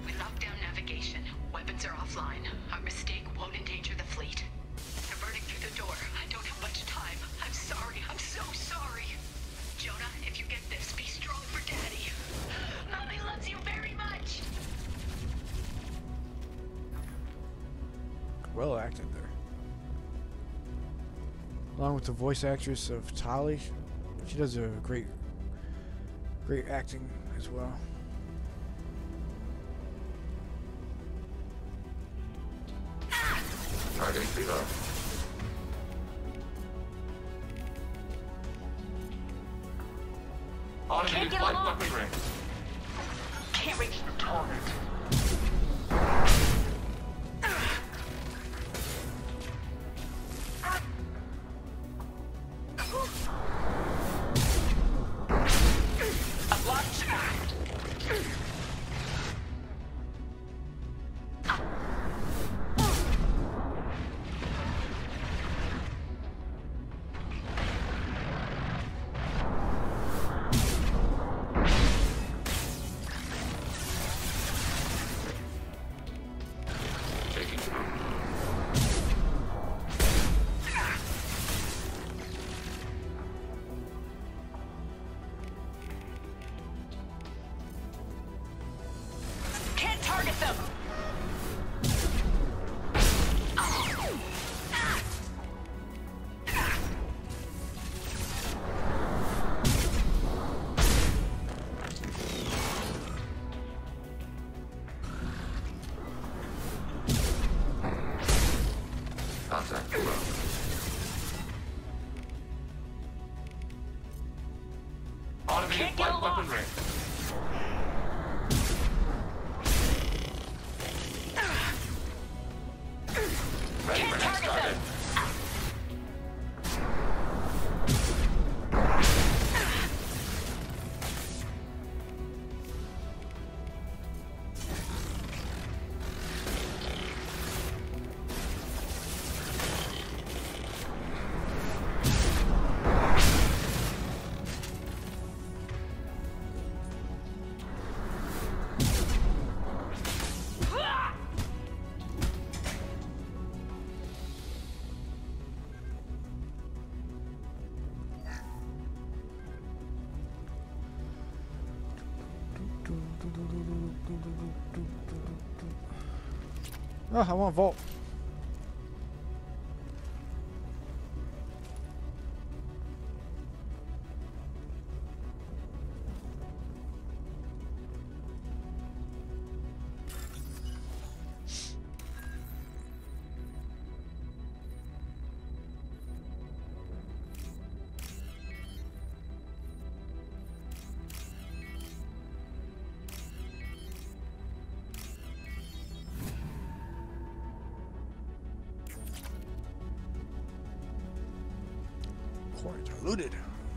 L: We locked down navigation. Weapons are offline. Our mistake won't endanger the fleet. They're burning through the door. I don't have much time. I'm sorry. I'm so sorry. Jonah, if you get this, be strong for Daddy. Mommy loves you very much.
A: Well acted there. Along with the voice actress of Tali. She does a great acting as well.
M: Target below. Automated flight weapon range.
L: Can't reach the target.
R: Can't get along. Can't target them.
A: Oh, I want Vault.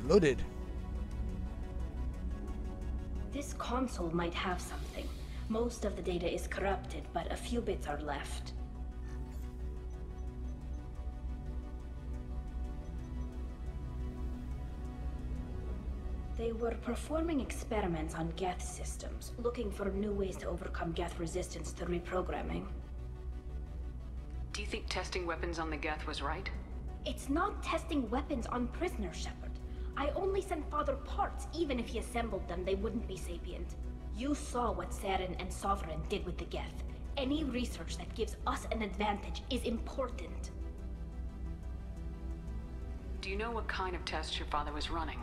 A: Loaded.
B: This console might have something. Most of the data is corrupted, but a few bits are left. They were performing experiments on Geth systems, looking for new ways to overcome Geth resistance to reprogramming.
E: Do you think testing weapons on the Geth was right?
B: It's not testing weapons on prisoners, Shepard. I only sent Father parts. Even if he assembled them, they wouldn't be sapient. You saw what Saren and Sovereign did with the Geth. Any research that gives us an advantage is important.
E: Do you know what kind of tests your father was running?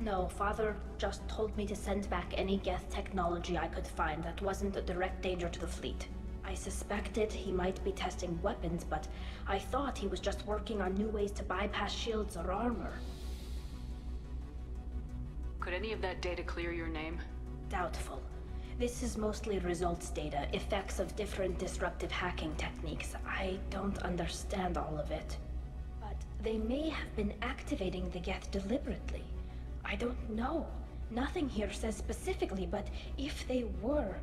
B: No, Father just told me to send back any Geth technology I could find that wasn't a direct danger to the fleet. I suspected he might be testing weapons, but I thought he was just working on new ways to bypass shields or armor.
E: Could any of that data clear your name?
B: Doubtful. This is mostly results data, effects of different disruptive hacking techniques. I don't understand all of it. But they may have been activating the Geth deliberately. I don't know. Nothing here says specifically, but if they were,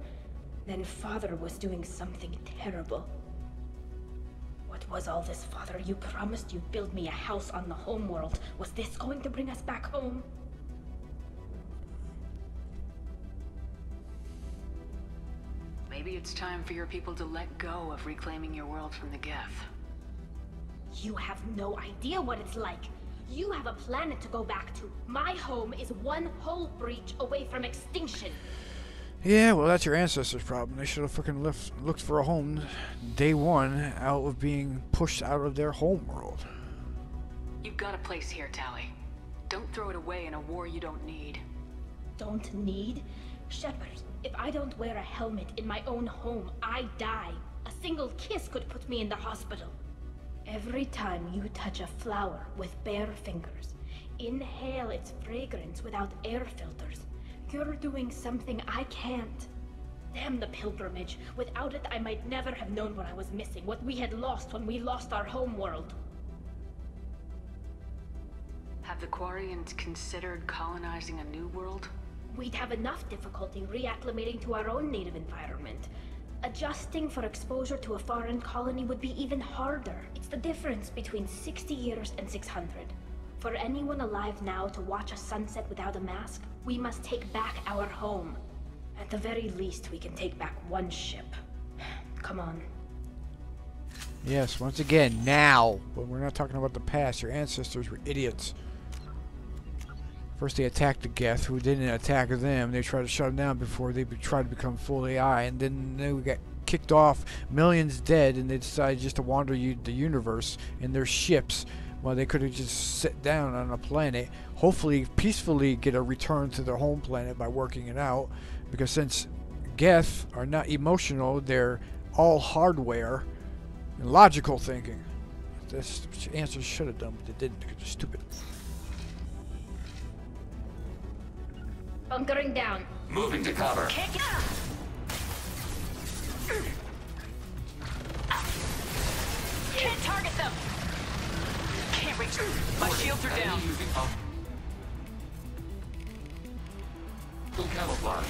B: then Father was doing something terrible. What was all this, Father? You promised you'd build me a house on the homeworld. Was this going to bring us back home?
E: Maybe it's time for your people to let go of reclaiming your world from the Geth.
B: You have no idea what it's like. You have a planet to go back to. My home is one hull breach away from extinction.
A: Yeah, well, that's your ancestors' problem. They should have fucking looked for a home day one out of being pushed out of their home world.
E: You've got a place here, Tali. Don't throw it away in a war you don't need.
B: Don't need? Shepard, if I don't wear a helmet in my own home, I die. A single kiss could put me in the hospital. Every time you touch a flower with bare fingers, inhale its fragrance without air filters, you're doing something I can't. Damn the pilgrimage. Without it, I might never have known what I was missing, what we had lost when we lost our home world.
E: Have the Quarians considered colonizing a new world?
B: We'd have enough difficulty reacclimating to our own native environment. Adjusting for exposure to a foreign colony would be even harder. It's the difference between 60 years and 600. For anyone alive now to watch a sunset without a mask, we must take back our home. At the very least, we can take back one ship. Come on.
A: Yes, once again, now. But we're not talking about the past. Your ancestors were idiots. First they attacked the Geth, who didn't attack them. They tried to shut them down before they tried to become full AI. And then they got kicked off, millions dead, and they decided just to wander the universe in their ships. Well, they could have just sat down on a planet, hopefully peacefully get a return to their home planet by working it out. Because since Geth are not emotional, they're all hardware and logical thinking. That's what answers should have done, but they didn't because they're stupid.
B: Bunkering down.
M: Moving to cover.
E: Can't get Can't target them. Can't reach them. My shields are down.
M: Full camouflage.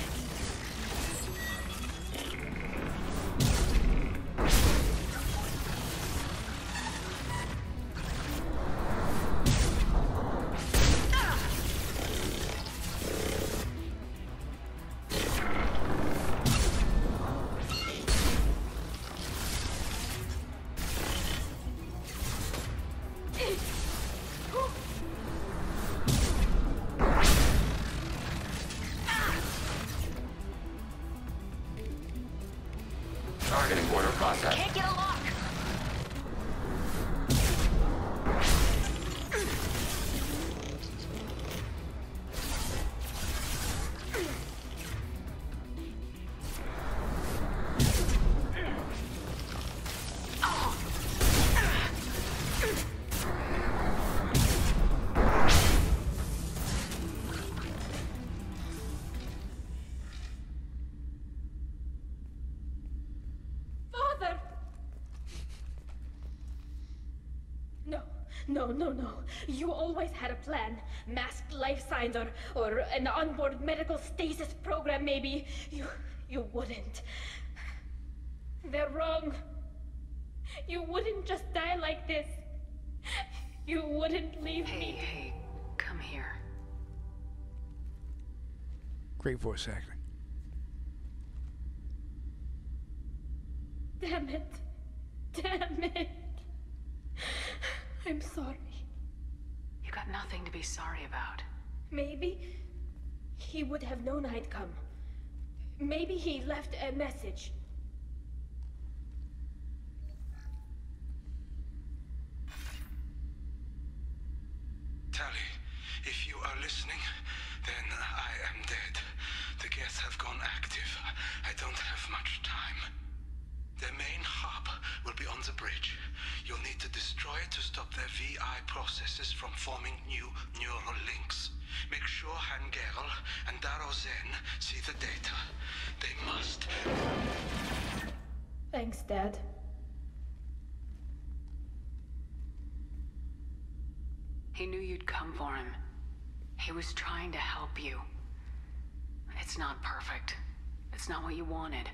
M: Targeting border process.
E: Can't get a lock.
B: No. You always had a plan. Masked life signs or an onboard medical stasis program, maybe. You wouldn't. They're wrong. You wouldn't just die like this. You wouldn't leave me.
F: Hey, come here.
A: Great voice acting.
B: Damn it. I'm sorry.
F: You got nothing to be sorry about.
B: Maybe he would have known I'd come. Maybe he left a message.
O: Tali, if you are listening, then I am dead. The Geth have gone active. I don't have much time. Their main hub will be on the bridge. You'll need to destroy it to stop their VI processes from forming new neural links. Make sure Hangerl and Daro Zen see the data. They must.
B: Thanks, Dad.
F: He knew you'd come for him. He was trying to help you. It's not perfect. It's not what you wanted.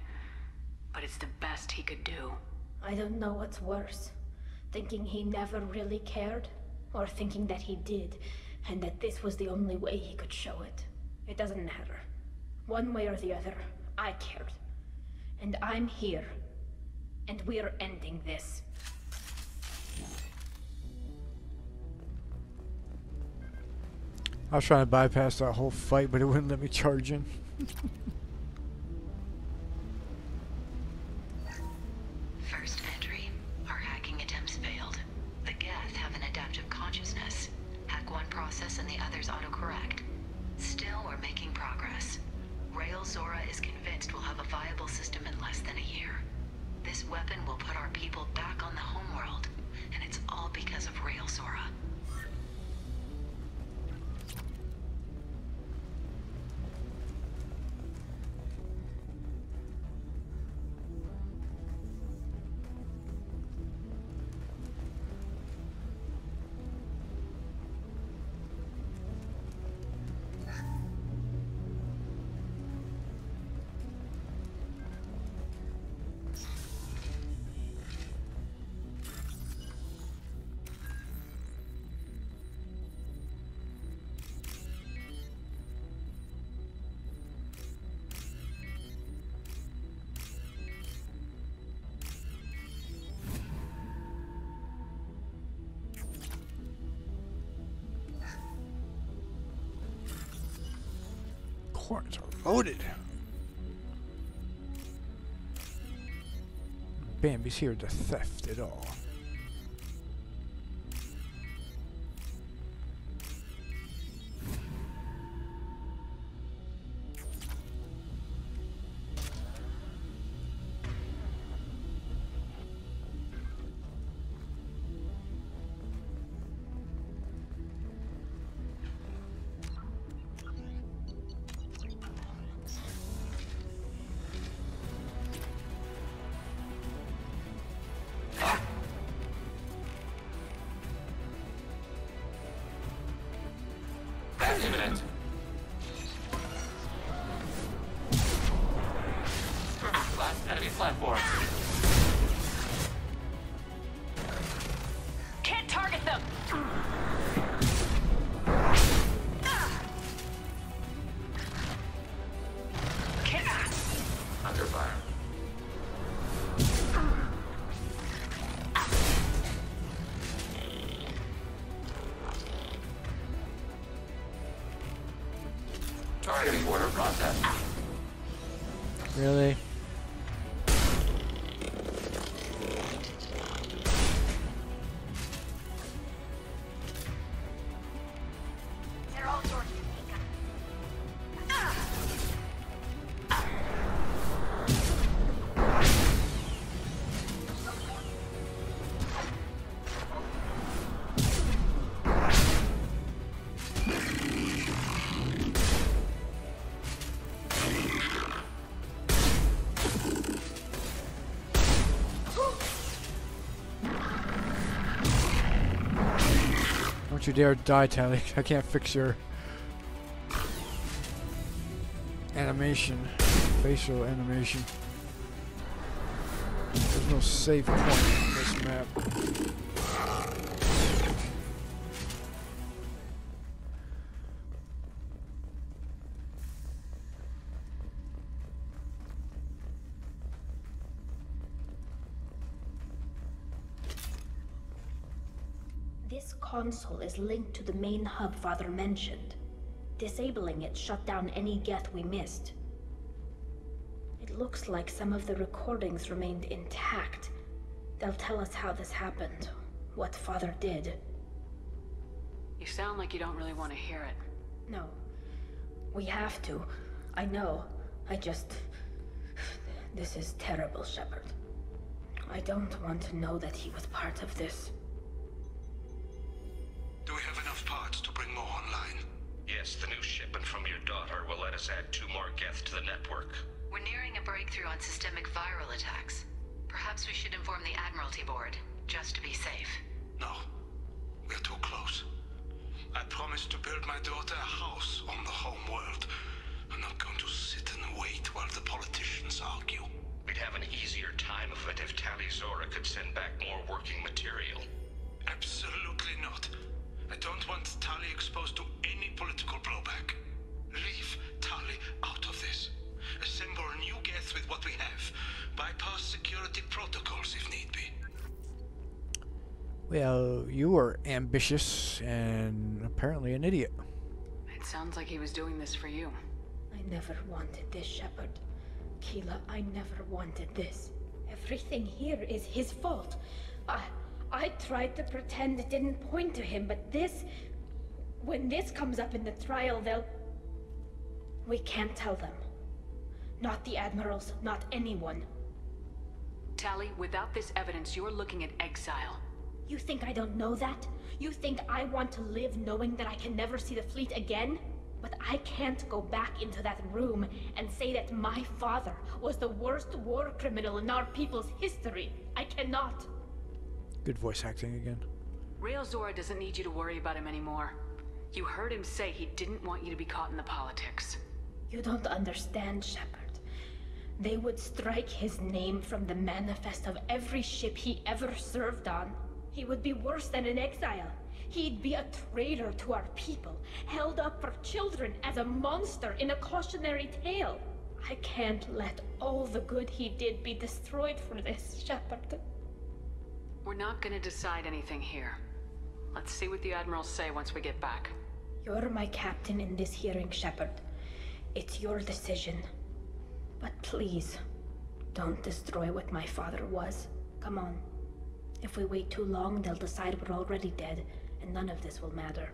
F: But it's the best he could do.
B: I don't know what's worse. Thinking he never really cared, or thinking that he did, and that this was the only way he could show it. It doesn't matter. One way or the other, I cared. And I'm here. And we're ending this.
A: I was trying to bypass that whole fight, but it wouldn't let me charge in.
L: First entry. Our hacking attempts failed. The Geth have an adaptive consciousness. Hack one process and the others autocorrect. Still, we're making progress. Rail Zora is convinced we'll have a viable system in less than a year. This weapon will put our people back on the homeworld, and it's all because of Rail Zora.
A: Horns are loaded. Bambi's here to theft it all.
R: platform.
L: Can't target them!
M: Under fire. Targeting order process.
A: Really?
L: They're all sorts of
A: Don't you dare die, Tali. I can't fix your animation, facial animation. There's no save point on this map.
B: This console is linked to the main hub Father mentioned. Disabling it shut down any Geth we missed. It looks like some of the recordings remained intact. They'll tell us how this happened, what Father did.
F: You sound like you don't really want to hear it.
B: No. We have to. I know. This is terrible, Shepard. I don't want to know that he was part of this.
Q: Do we have enough parts to bring more online? Yes, the new shipment from your daughter will let us add 2 more Geth to the network.
L: We're nearing a breakthrough on systemic viral attacks. Perhaps we should inform the Admiralty Board, just to be safe.
Q: No, we're too close. I promised to build my daughter a house on the home world. I'm not going to sit and wait while the politicians argue. We'd have an easier time of it if Tali Zora could send back more working material. Absolutely not. I don't want Tali exposed to any political blowback. Leave Tali out of this. Assemble new Geth with what we have. Bypass security protocols if need be.
A: Well, you were ambitious and apparently an idiot.
F: It sounds like he was doing this for you.
B: I never wanted this, Shepard. Keela, I never wanted this. Everything here is his fault. I tried to pretend it didn't point to him, but this... When this comes up in the trial, they'll... We can't tell them. Not the Admirals, not anyone.
F: Tali, without this evidence, you're looking at exile.
B: You think I don't know that? You think I want to live knowing that I can never see the fleet again? But I can't go back into that room and say that my father was the worst war criminal in our people's history. I cannot.
A: Good voice acting again.
F: Rael Zora doesn't need you to worry about him anymore. You heard him say he didn't want you to be caught in the politics.
B: You don't understand, Shepard. They would strike his name from the manifest of every ship he ever served on. He would be worse than an exile. He'd be a traitor to our people, held up for children as a monster in a cautionary tale. I can't let all the good he did be destroyed for this, Shepard.
F: We're not gonna decide anything here. Let's see what the Admirals say once we get back.
B: You're my captain in this hearing, Shepard. It's your decision. But please, don't destroy what my father was. Come on. If we wait too long, they'll decide we're already dead, and none of this will matter.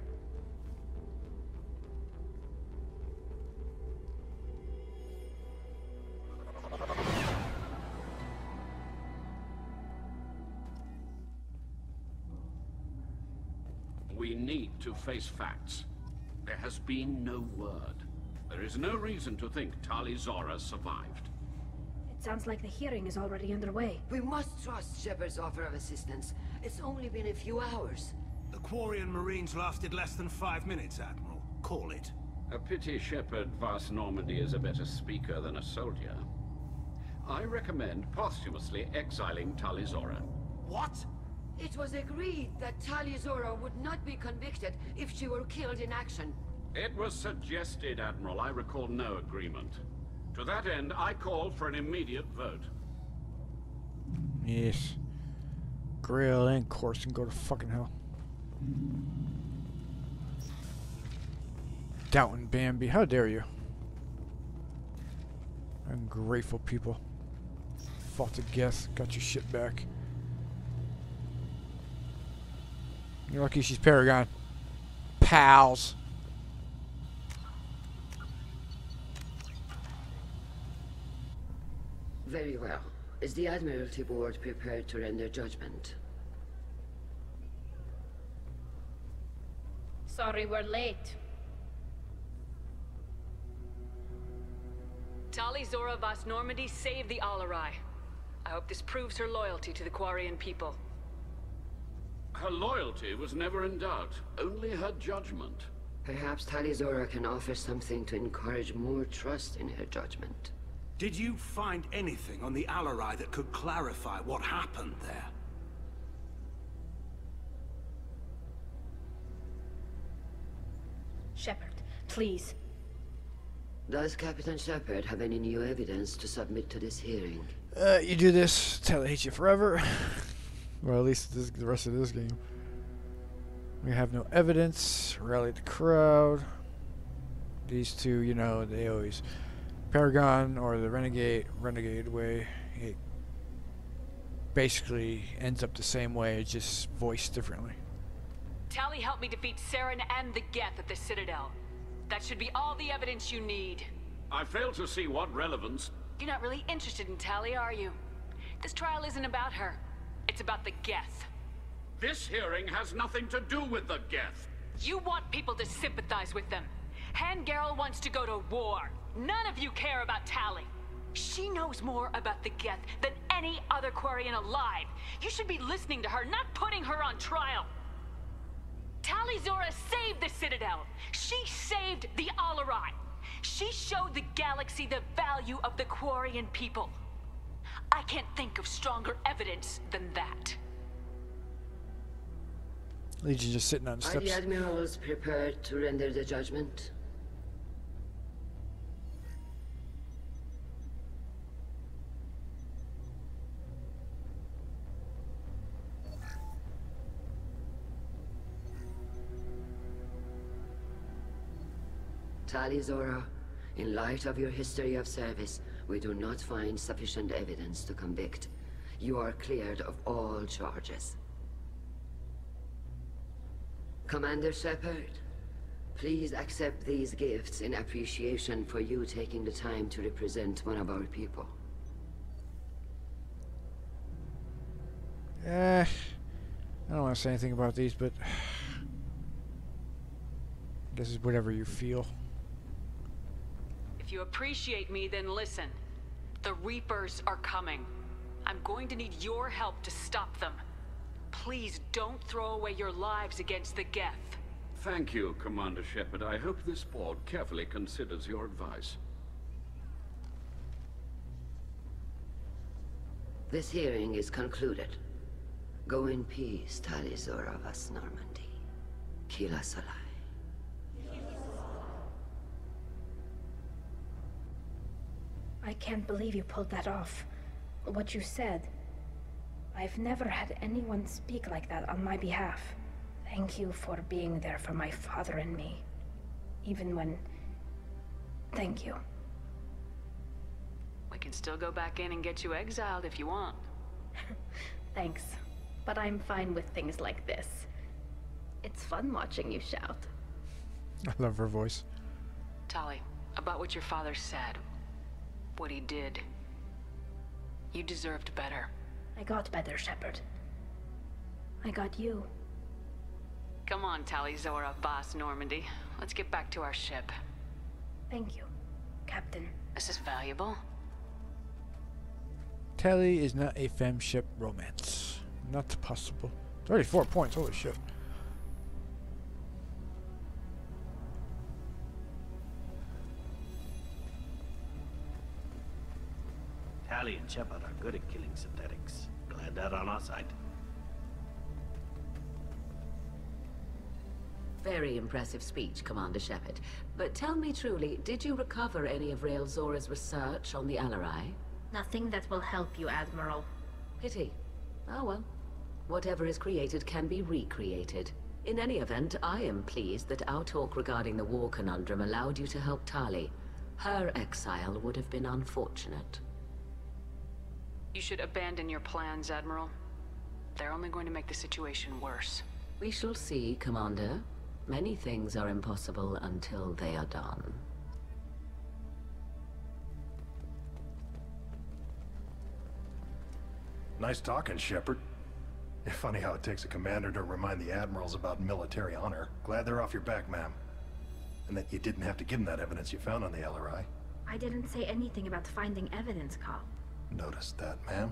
I: We need to face facts. There has been no word. There is no reason to think Tali Zora survived.
B: It sounds like the hearing is already underway.
H: We must trust Shepard's offer of assistance. It's only been a few hours.
O: The Quarian Marines lasted less than 5 minutes, Admiral. Call it.
I: A pity Shepard Vast Normandy is a better speaker than a soldier. I recommend posthumously exiling Tali Zora.
H: What? It was agreed that Tali Zora would not be convicted if she were killed in action.
I: It was suggested, Admiral. I recall no agreement. To that end, I call for an immediate vote.
A: Yes. Grail and Corson go to fucking hell. Doubting Bambi, how dare you? Ungrateful people. Fought to guess, got your shit back. You're lucky she's Paragon. Pals.
H: Very well. Is the Admiralty Board prepared to render judgment?
B: Sorry we're late.
E: Tali Zora Vas Normandy saved the Alarai. I hope this proves her loyalty to the Quarian people.
I: Her loyalty was never in doubt, only her judgment.
H: Perhaps Tali Zora can offer something to encourage more trust in her judgment.
O: Did you find anything on the Alarai that could clarify what happened there?
B: Shepard, please.
H: Does Captain Shepard have any new evidence to submit to this hearing?
A: You do this, Tali hates you forever. Well, at least the rest of this game. We have no evidence. Rally the crowd. These two, you know, they always... Paragon or the Renegade way, it basically ends up the same way, it's just voiced differently.
E: Tali helped me defeat Saren and the Geth at the Citadel. That should be all the evidence you need.
I: I fail to see what relevance...
E: You're not really interested in Tali, are you? This trial isn't about her. It's about the Geth.
I: This hearing has nothing to do with the Geth.
E: You want people to sympathize with them. Hangarel wants to go to war. None of you care about Tali. She knows more about the Geth than any other Quarian alive. You should be listening to her, not putting her on trial. Tali Zora saved the Citadel. She saved the Alarai. She showed the galaxy the value of the Quarian people. I can't think of stronger evidence than that.
A: Legion just sitting on steps.
H: Are the admirals prepared to render the judgment? Tali Zora, in light of your history of service, we do not find sufficient evidence to convict. You are cleared of all charges. Commander Shepard, please accept these gifts in appreciation for you taking the time to represent one of our people.
A: I don't want to say anything about these, but I guess it's whatever you feel.
E: If you appreciate me, then listen. The Reapers are coming. I'm going to need your help to stop them. Please don't throw away your lives against the Geth.
I: Thank you, Commander Shepard. I hope this board carefully considers your advice.
H: This hearing is concluded. Go in peace, Tali Zora Vas Normandy. Kila Solai.
B: I can't believe you pulled that off. What you said. I've never had anyone speak like that on my behalf. Thank you for being there for my father and me. Even when... Thank you.
E: We can still go back in and get you exiled if you want.
B: Thanks. But I'm fine with things like this. It's fun watching you shout.
A: I love her voice.
E: Tali, about what your father said. What he did. You deserved better.
B: I got better, Shepard. I got you.
E: Come on, Tali Zora Vas Normandy. Let's get back to our ship.
B: Thank you, Captain.
E: This is valuable.
A: Tali is not a FemShep romance. Not possible. 34 points, holy shit.
G: Tali Tali and Shepard are good at killing synthetics. Glad they're on our side.
K: Very impressive speech, Commander Shepard. But tell me truly, did you recover any of Rael Zora's research on the Alarai?
B: Nothing that will help you, Admiral.
K: Pity. Oh well. Whatever is created can be recreated. In any event, I am pleased that our talk regarding the war conundrum allowed you to help Tali. Her exile would have been unfortunate.
E: You should abandon your plans, Admiral. They're only going to make the situation worse.
K: We shall see, Commander. Many things are impossible until they are done.
J: Nice talking, Shepard. Funny how it takes a commander to remind the admirals about military honor. Glad they're off your back, ma'am. And that you didn't have to give them that evidence you found on the LRI.
B: I didn't say anything about finding evidence, Carl.
J: Noticed that, ma'am.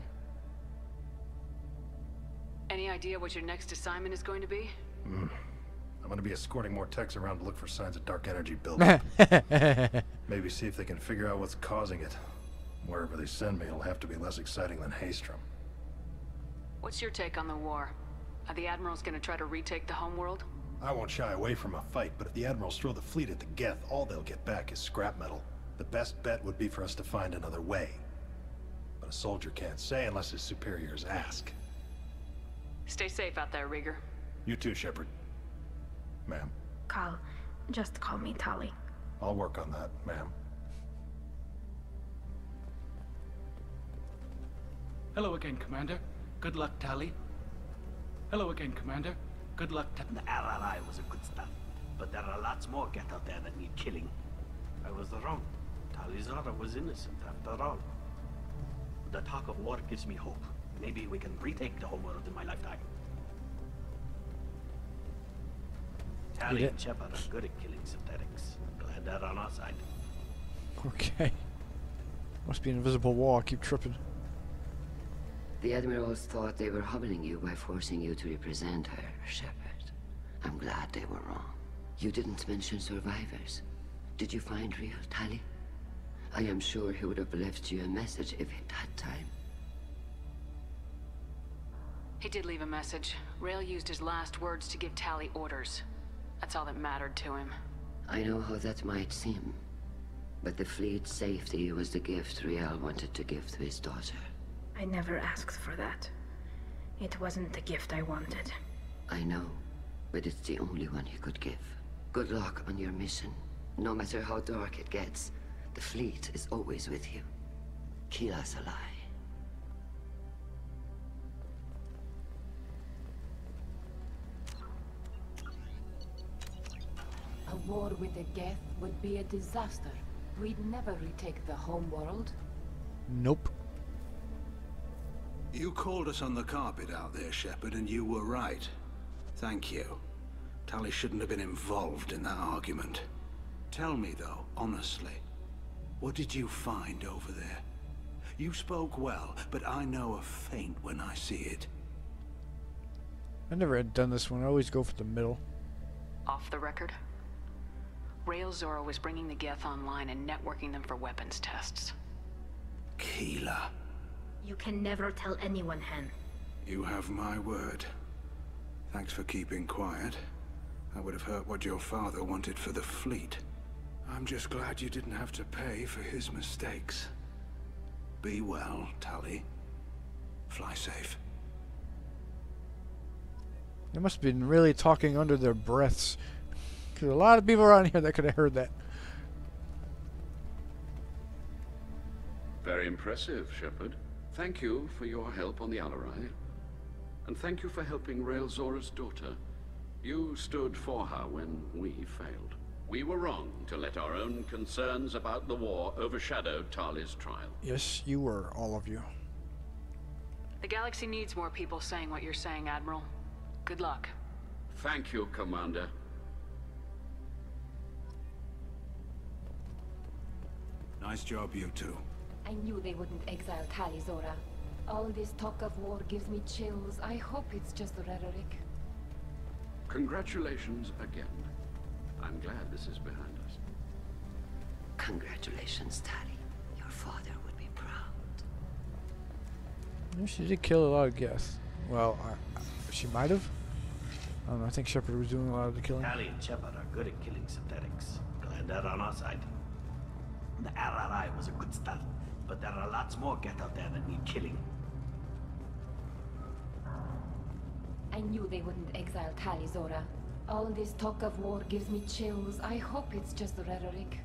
E: Any idea what your next assignment is going to be?
J: I'm gonna be escorting more techs around to look for signs of dark energy buildup. Maybe see if they can figure out what's causing it. Wherever they send me, it'll have to be less exciting than Haystrom.
E: What's your take on the war? Are the Admirals gonna try to retake the homeworld?
J: I won't shy away from a fight, but if the Admirals throw the fleet at the Geth, all they'll get back is scrap metal. The best bet would be for us to find another way. But a soldier can't say unless his superiors ask.
E: Stay safe out there, Rieger.
J: You too, Shepard. Ma'am.
B: Carl, just call me Tali.
J: I'll work on that, ma'am.
N: Hello again, Commander. Good luck, Tali. Hello again, Commander. Good luck,
G: The RRI was a good start, but there are lots more Geth out there that need killing. I was wrong. Tali Zora was innocent after all. The talk of war gives me hope. Maybe we can retake the homeworld in my lifetime. Tali and Shepard are good at killing synthetics. Glad they're on our side.
A: Okay. Must be an invisible wall. I keep tripping.
H: The Admirals thought they were humbling you by forcing you to represent her, Shepard. I'm glad they were wrong. You didn't mention survivors. Did you find real Tali? I am sure he would have left you a message if he'd had time.
E: He did leave a message. Rael used his last words to give Tali orders. That's all that mattered to him.
H: I know how that might seem, but the fleet's safety was the gift Rael wanted to give to his daughter.
B: I never asked for that. It wasn't the gift I wanted.
H: I know, but it's the only one you could give. Good luck on your mission. No matter how dark it gets, the fleet is always with you. Keela's alive.
S: A war with the Geth would be a disaster. We'd never retake the homeworld.
A: Nope.
O: You called us on the carpet out there, Shepard, and you were right. Thank you. Tali shouldn't have been involved in that argument. Tell me, though, honestly, what did you find over there? You spoke well, but I know a feint when I see it.
A: I never had done this one. I always go for the middle.
E: Off the record? Rael Zora was bringing the Geth online and networking them for weapons tests.
O: Keela.
B: You can never tell anyone, Hen.
O: You have my word. Thanks for keeping quiet. I would have heard what your father wanted for the fleet. I'm just glad you didn't have to pay for his mistakes. Be well, Tali. Fly safe.
A: They must have been really talking under their breaths. Because a lot of people around here that could have heard that.
I: Very impressive, Shepard. Thank you for your help on the Alarai. And thank you for helping Rael Zora's daughter. You stood for her when we failed. We were wrong to let our own concerns about the war overshadow Tali's trial.
A: Yes, you were, all of you.
E: The galaxy needs more people saying what you're saying, Admiral. Good luck.
I: Thank you, Commander.
O: Nice job, you two.
S: I knew they wouldn't exile Tali, Zora. All this talk of war gives me chills. I hope it's just rhetoric.
I: Congratulations again. I'm glad this is behind us.
H: Congratulations, Tali. Your father would be proud.
A: She did kill a lot of Geth. Well, she might have. I don't know. I think Shepard was doing a lot of the killing.
G: Tali and Shepard are good at killing synthetics. Glad they're on our side. The RRI was a good start, but there are lots more Geth out there that need killing.
S: I knew they wouldn't exile Tali, Zora. All this talk of war gives me chills. I hope it's just rhetoric.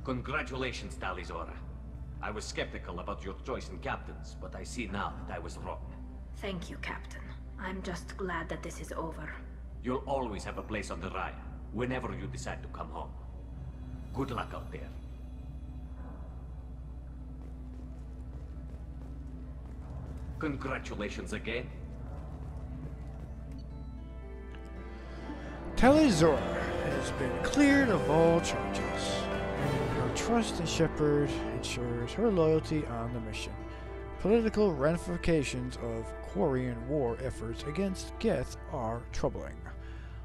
D: Congratulations, Tali Zora. I was skeptical about your choice in captains, but I see now that I was wrong.
B: Thank you, Captain. I'm just glad that this is over.
D: You'll always have a place on the Raya, whenever you decide to come home. Good luck out there. Congratulations again.
A: Tali Zora has been cleared of all charges. Her trust in Shepard ensures her loyalty on the mission. Political ramifications of Quarian war efforts against Geth are troubling.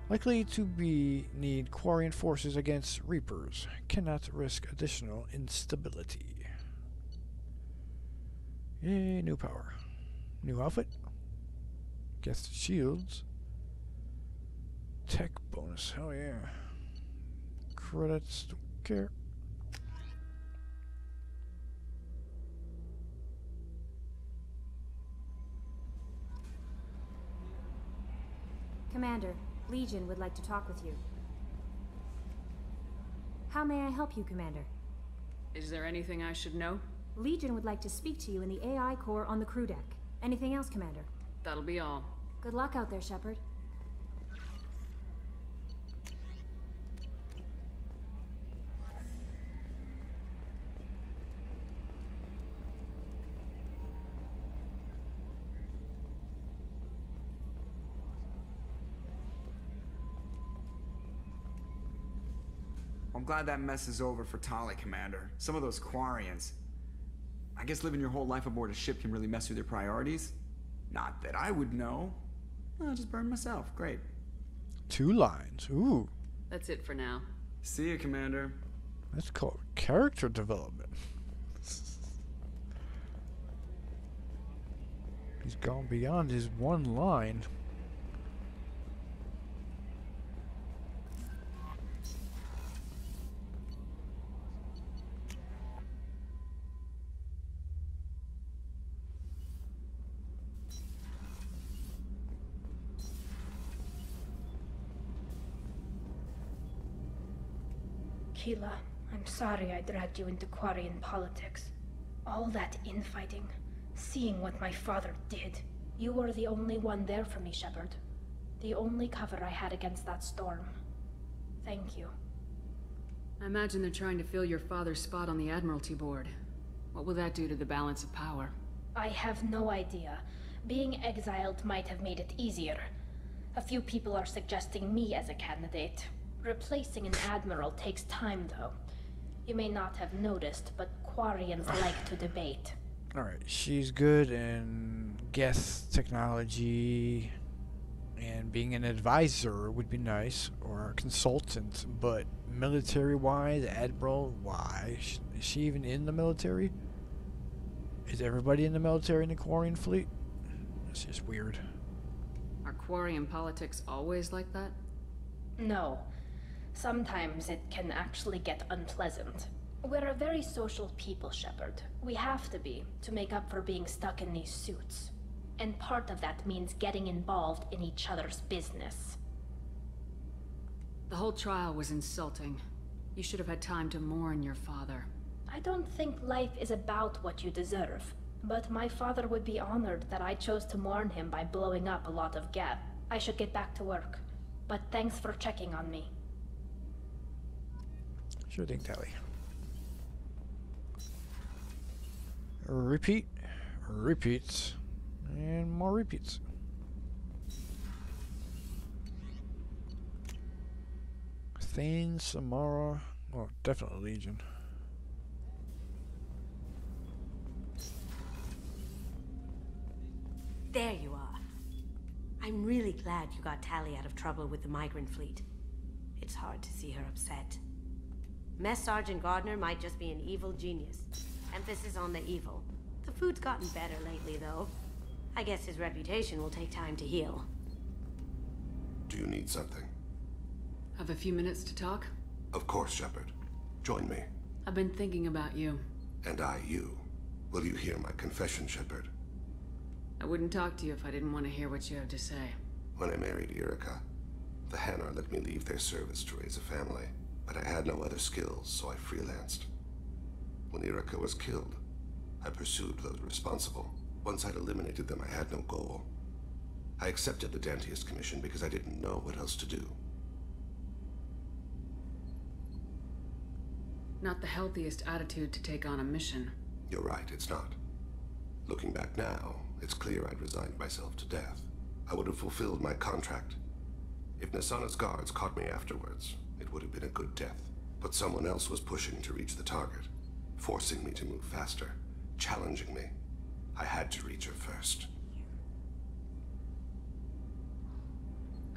A: Likely to need Quarian forces against Reapers. Cannot risk additional instability. Yay, new power. New outfit. Geth shields. Tech bonus. Hell yeah. Credits. Don't care.
T: Commander, Legion would like to talk with you. How may I help you, Commander?
E: Is there anything I should know?
T: Legion would like to speak to you in the AI core on the crew deck. Anything else, Commander?
E: That'll be all.
T: Good luck out there, Shepard.
U: I'm glad that mess is over for Tali, Commander. Some of those Quarians. I guess living your whole life aboard a ship can really mess with your priorities. Not that I would know. I'll just burn myself. Great.
A: 2 lines. Ooh.
E: That's it for now.
U: See you, Commander.
A: That's called character development. He's gone beyond his 1 line.
B: Keela, I'm sorry I dragged you into Quarian politics. All that infighting, seeing what my father did. You were the only one there for me, Shepard. The only cover I had against that storm. Thank you.
E: I imagine they're trying to fill your father's spot on the Admiralty Board. What will that do to the balance of power?
B: I have no idea. Being exiled might have made it easier. A few people are suggesting me as a candidate. Replacing an admiral takes time, though. You may not have noticed, but Quarians like to debate.
A: Alright, she's good in Geth technology, and being an advisor would be nice, or a consultant, but military-wise, admiral, why? Is she even in the military? Is everybody in the military in the Quarian fleet? It's just weird.
E: Are Quarian politics always like that?
B: No. Sometimes it can actually get unpleasant. We're a very social people, Shepard. We have to be, to make up for being stuck in these suits. And part of that means getting involved in each other's business.
E: The whole trial was insulting. You should have had time to mourn your father.
B: I don't think life is about what you deserve. But my father would be honored that I chose to mourn him by blowing up a lot of Geth. I should get back to work. But thanks for checking on me.
A: Sure thing, Tali. Repeat, repeats, and more repeats. Thane, Samara, oh, definitely Legion.
V: There you are. I'm really glad you got Tali out of trouble with the migrant fleet. It's hard to see her upset. Mess Sergeant Gardner might just be an evil genius. Emphasis on the evil. The food's gotten better lately, though. I guess his reputation will take time to heal.
C: Do you need something?
E: Have a few minutes to talk?
C: Of course, Shepard. Join me.
E: I've been thinking about you.
C: And I, you. Will you hear my confession, Shepard?
E: I wouldn't talk to you if I didn't want to hear what you have to say.
C: When I married Erica, the Hanar let me leave their service to raise a family, but I had no other skills, so I freelanced. When Erica was killed, I pursued those responsible. Once I'd eliminated them, I had no goal. I accepted the Dantiest commission because I didn't know what else to do.
E: Not the healthiest attitude to take on a mission.
C: You're right, it's not. Looking back now, it's clear I'd resigned myself to death. I would have fulfilled my contract. If Nasana's guards caught me afterwards, it would have been a good death. But someone else was pushing to reach the target, forcing me to move faster, challenging me. I had to reach her first.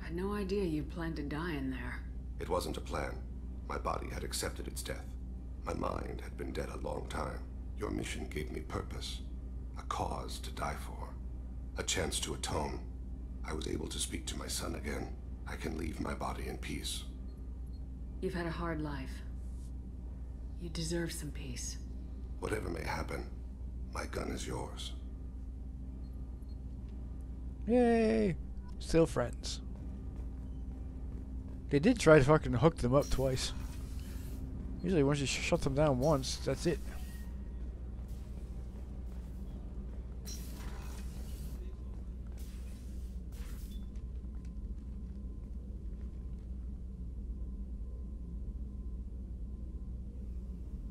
E: I had no idea you planned to die in there.
C: It wasn't a plan. My body had accepted its death. My mind had been dead a long time. Your mission gave me purpose, a cause to die for, a chance to atone. I was able to speak to my son again. I can leave my body in peace.
E: You've had a hard life. You deserve some peace.
C: Whatever may happen, my gun is yours.
A: Yay! Still friends. They did try to fucking hook them up twice. Usually once you shut them down once, that's it.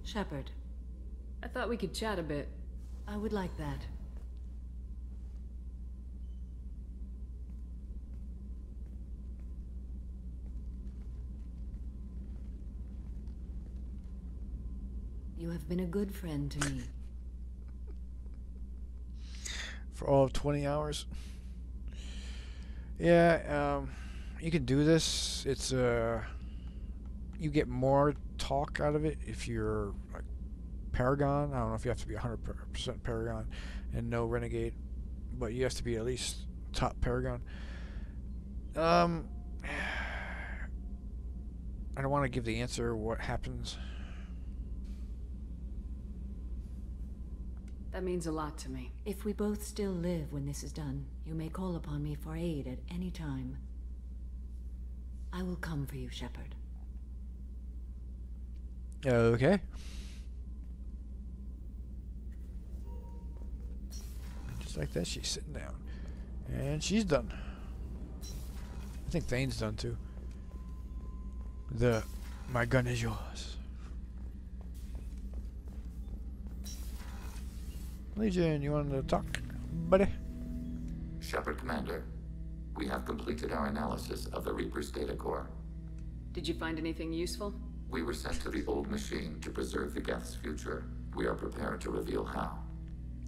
V: Shepard.
E: I thought we could chat a bit.
V: I would like that. You have been a good friend to me.
A: For all of 20 hours. Yeah, you can do this. It's you get more talk out of it if you're like Paragon. I don't know if you have to be 100% Paragon and no Renegade, but you have to be at least top Paragon. I don't want to give the answer what happens.
E: That means a lot to me.
V: If we both still live when this is done, you may call upon me for aid at any time. I will come for you, Shepard.
A: Okay. Just like that, she's sitting down. And she's done. I think Thane's done too. My gun is yours. Legion, you want to talk, buddy?
M: Shepard Commander, we have completed our analysis of the Reaper's data core.
E: Did you find anything useful?
M: We were sent to the old machine to preserve the Geth's future. We are prepared to reveal how.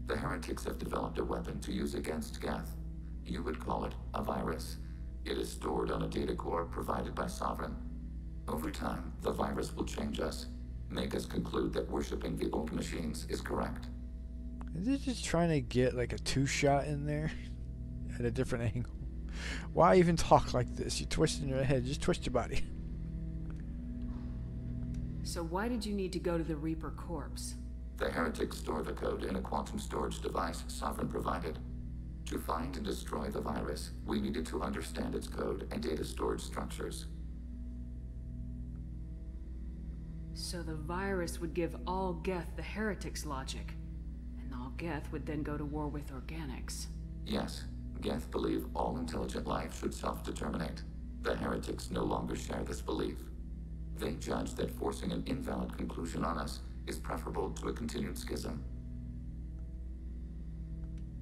M: The heretics have developed a weapon to use against Geth. You would call it a virus. It is stored on a data core provided by Sovereign. Over time, the virus will change us, make us conclude that worshipping the old machines is correct.
A: Is it just trying to get like a two-shot in there at a different angle? Why even talk like this? You're twisting your head. Just twist your body.
E: So why did you need to go to the Reaper corpse?
M: The heretics store the code in a quantum storage device Sovereign provided. To find and destroy the virus, we needed to understand its code and data storage structures.
E: So the virus would give all Geth the heretics' logic. All Geth would then go to war with organics.
M: Yes, Geth believe all intelligent life should self-determinate. The heretics no longer share this belief. They judge that forcing an invalid conclusion on us is preferable to a continued schism.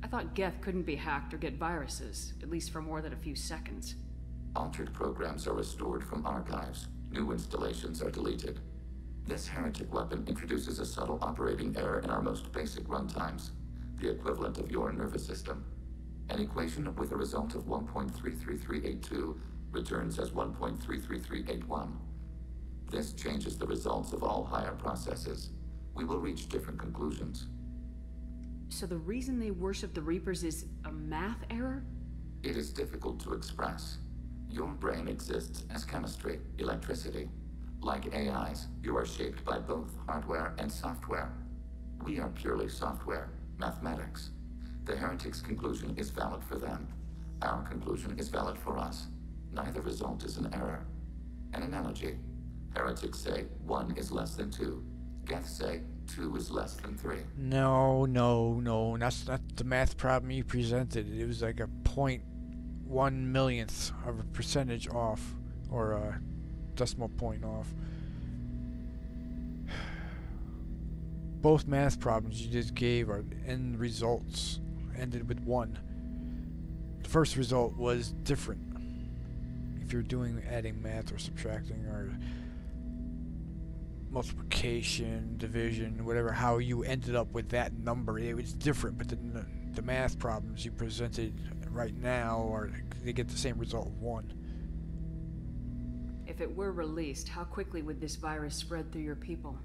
E: I thought Geth couldn't be hacked or get viruses, at least for more than a few seconds.
M: Altered programs are restored from archives. New installations are deleted. This heretic weapon introduces a subtle operating error in our most basic runtimes, the equivalent of your nervous system. An equation with a result of 1.33382 returns as 1.33381. This changes the results of all higher processes. We will reach different conclusions.
E: So the reason they worship the Reapers is a math error?
M: It is difficult to express. Your brain exists as chemistry, electricity. Like AIs, you are shaped by both hardware and software. We are purely software, mathematics. The heretics' conclusion is valid for them. Our conclusion is valid for us. Neither result is an error. An analogy. Heretics say 1 is less than 2. Geths say 2 is less than 3.
A: No. That's not the math problem you presented. It was like a 0.1 millionth of a percentage off, or a decimal point off. Both math problems you just gave are end results ended with 1. The first result was different. If you're doing adding math or subtracting or multiplication, division, whatever, how you ended up with that number, it was different. But the math problems you presented right now they get the same result of 1.
E: If it were released, how quickly would this virus spread through your people?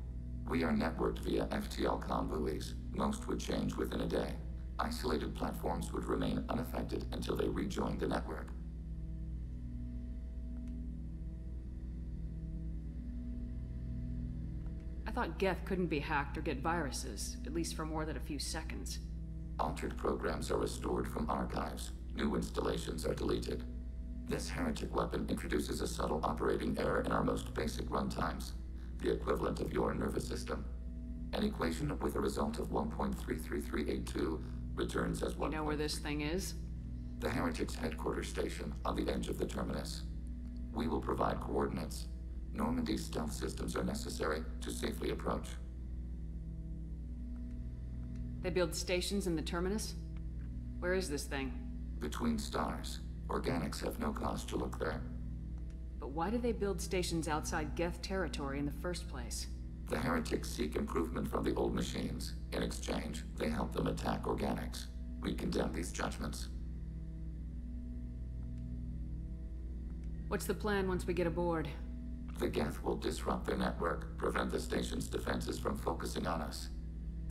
M: We are networked via FTL convoys. Most would change within a day. Isolated platforms would remain unaffected until they rejoin the network.
E: I thought Geth couldn't be hacked or get viruses, at least for more than a few seconds.
M: Altered programs are restored from archives. New installations are deleted. This heretic weapon introduces a subtle operating error in our most basic runtimes, the equivalent of your nervous system. An equation with a result of 1.33382 returns as 1.
E: You know where this thing is?
M: The heretic's headquarters station on the edge of the terminus. We will provide coordinates. Normandy's stealth systems are necessary to safely approach.
E: They build stations in the terminus? Where is this thing?
M: Between stars. Organics have no cause to look there.
E: But why do they build stations outside Geth territory in the first place?
M: The heretics seek improvement from the old machines. In exchange, they help them attack organics. We condemn these judgments.
E: What's the plan once we get aboard?
M: The Geth will disrupt their network, prevent the station's defenses from focusing on us.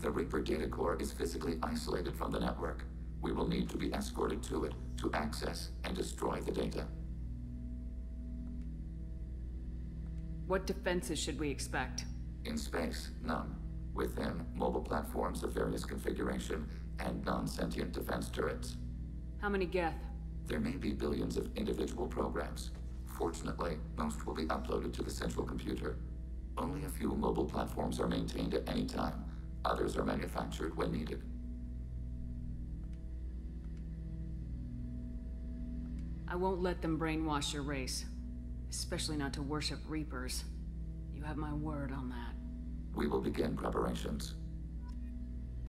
M: The Reaper data core is physically isolated from the network. We will need to be escorted to it to access and destroy the data.
E: What defenses should we expect?
M: In space, none. Within, mobile platforms of various configuration and non-sentient defense turrets.
E: How many Geth?
M: There may be billions of individual programs. Fortunately, most will be uploaded to the central computer. Only a few mobile platforms are maintained at any time. Others are manufactured when needed.
E: I won't let them brainwash your race. Especially not to worship Reapers. You have my word on that.
M: We will begin preparations.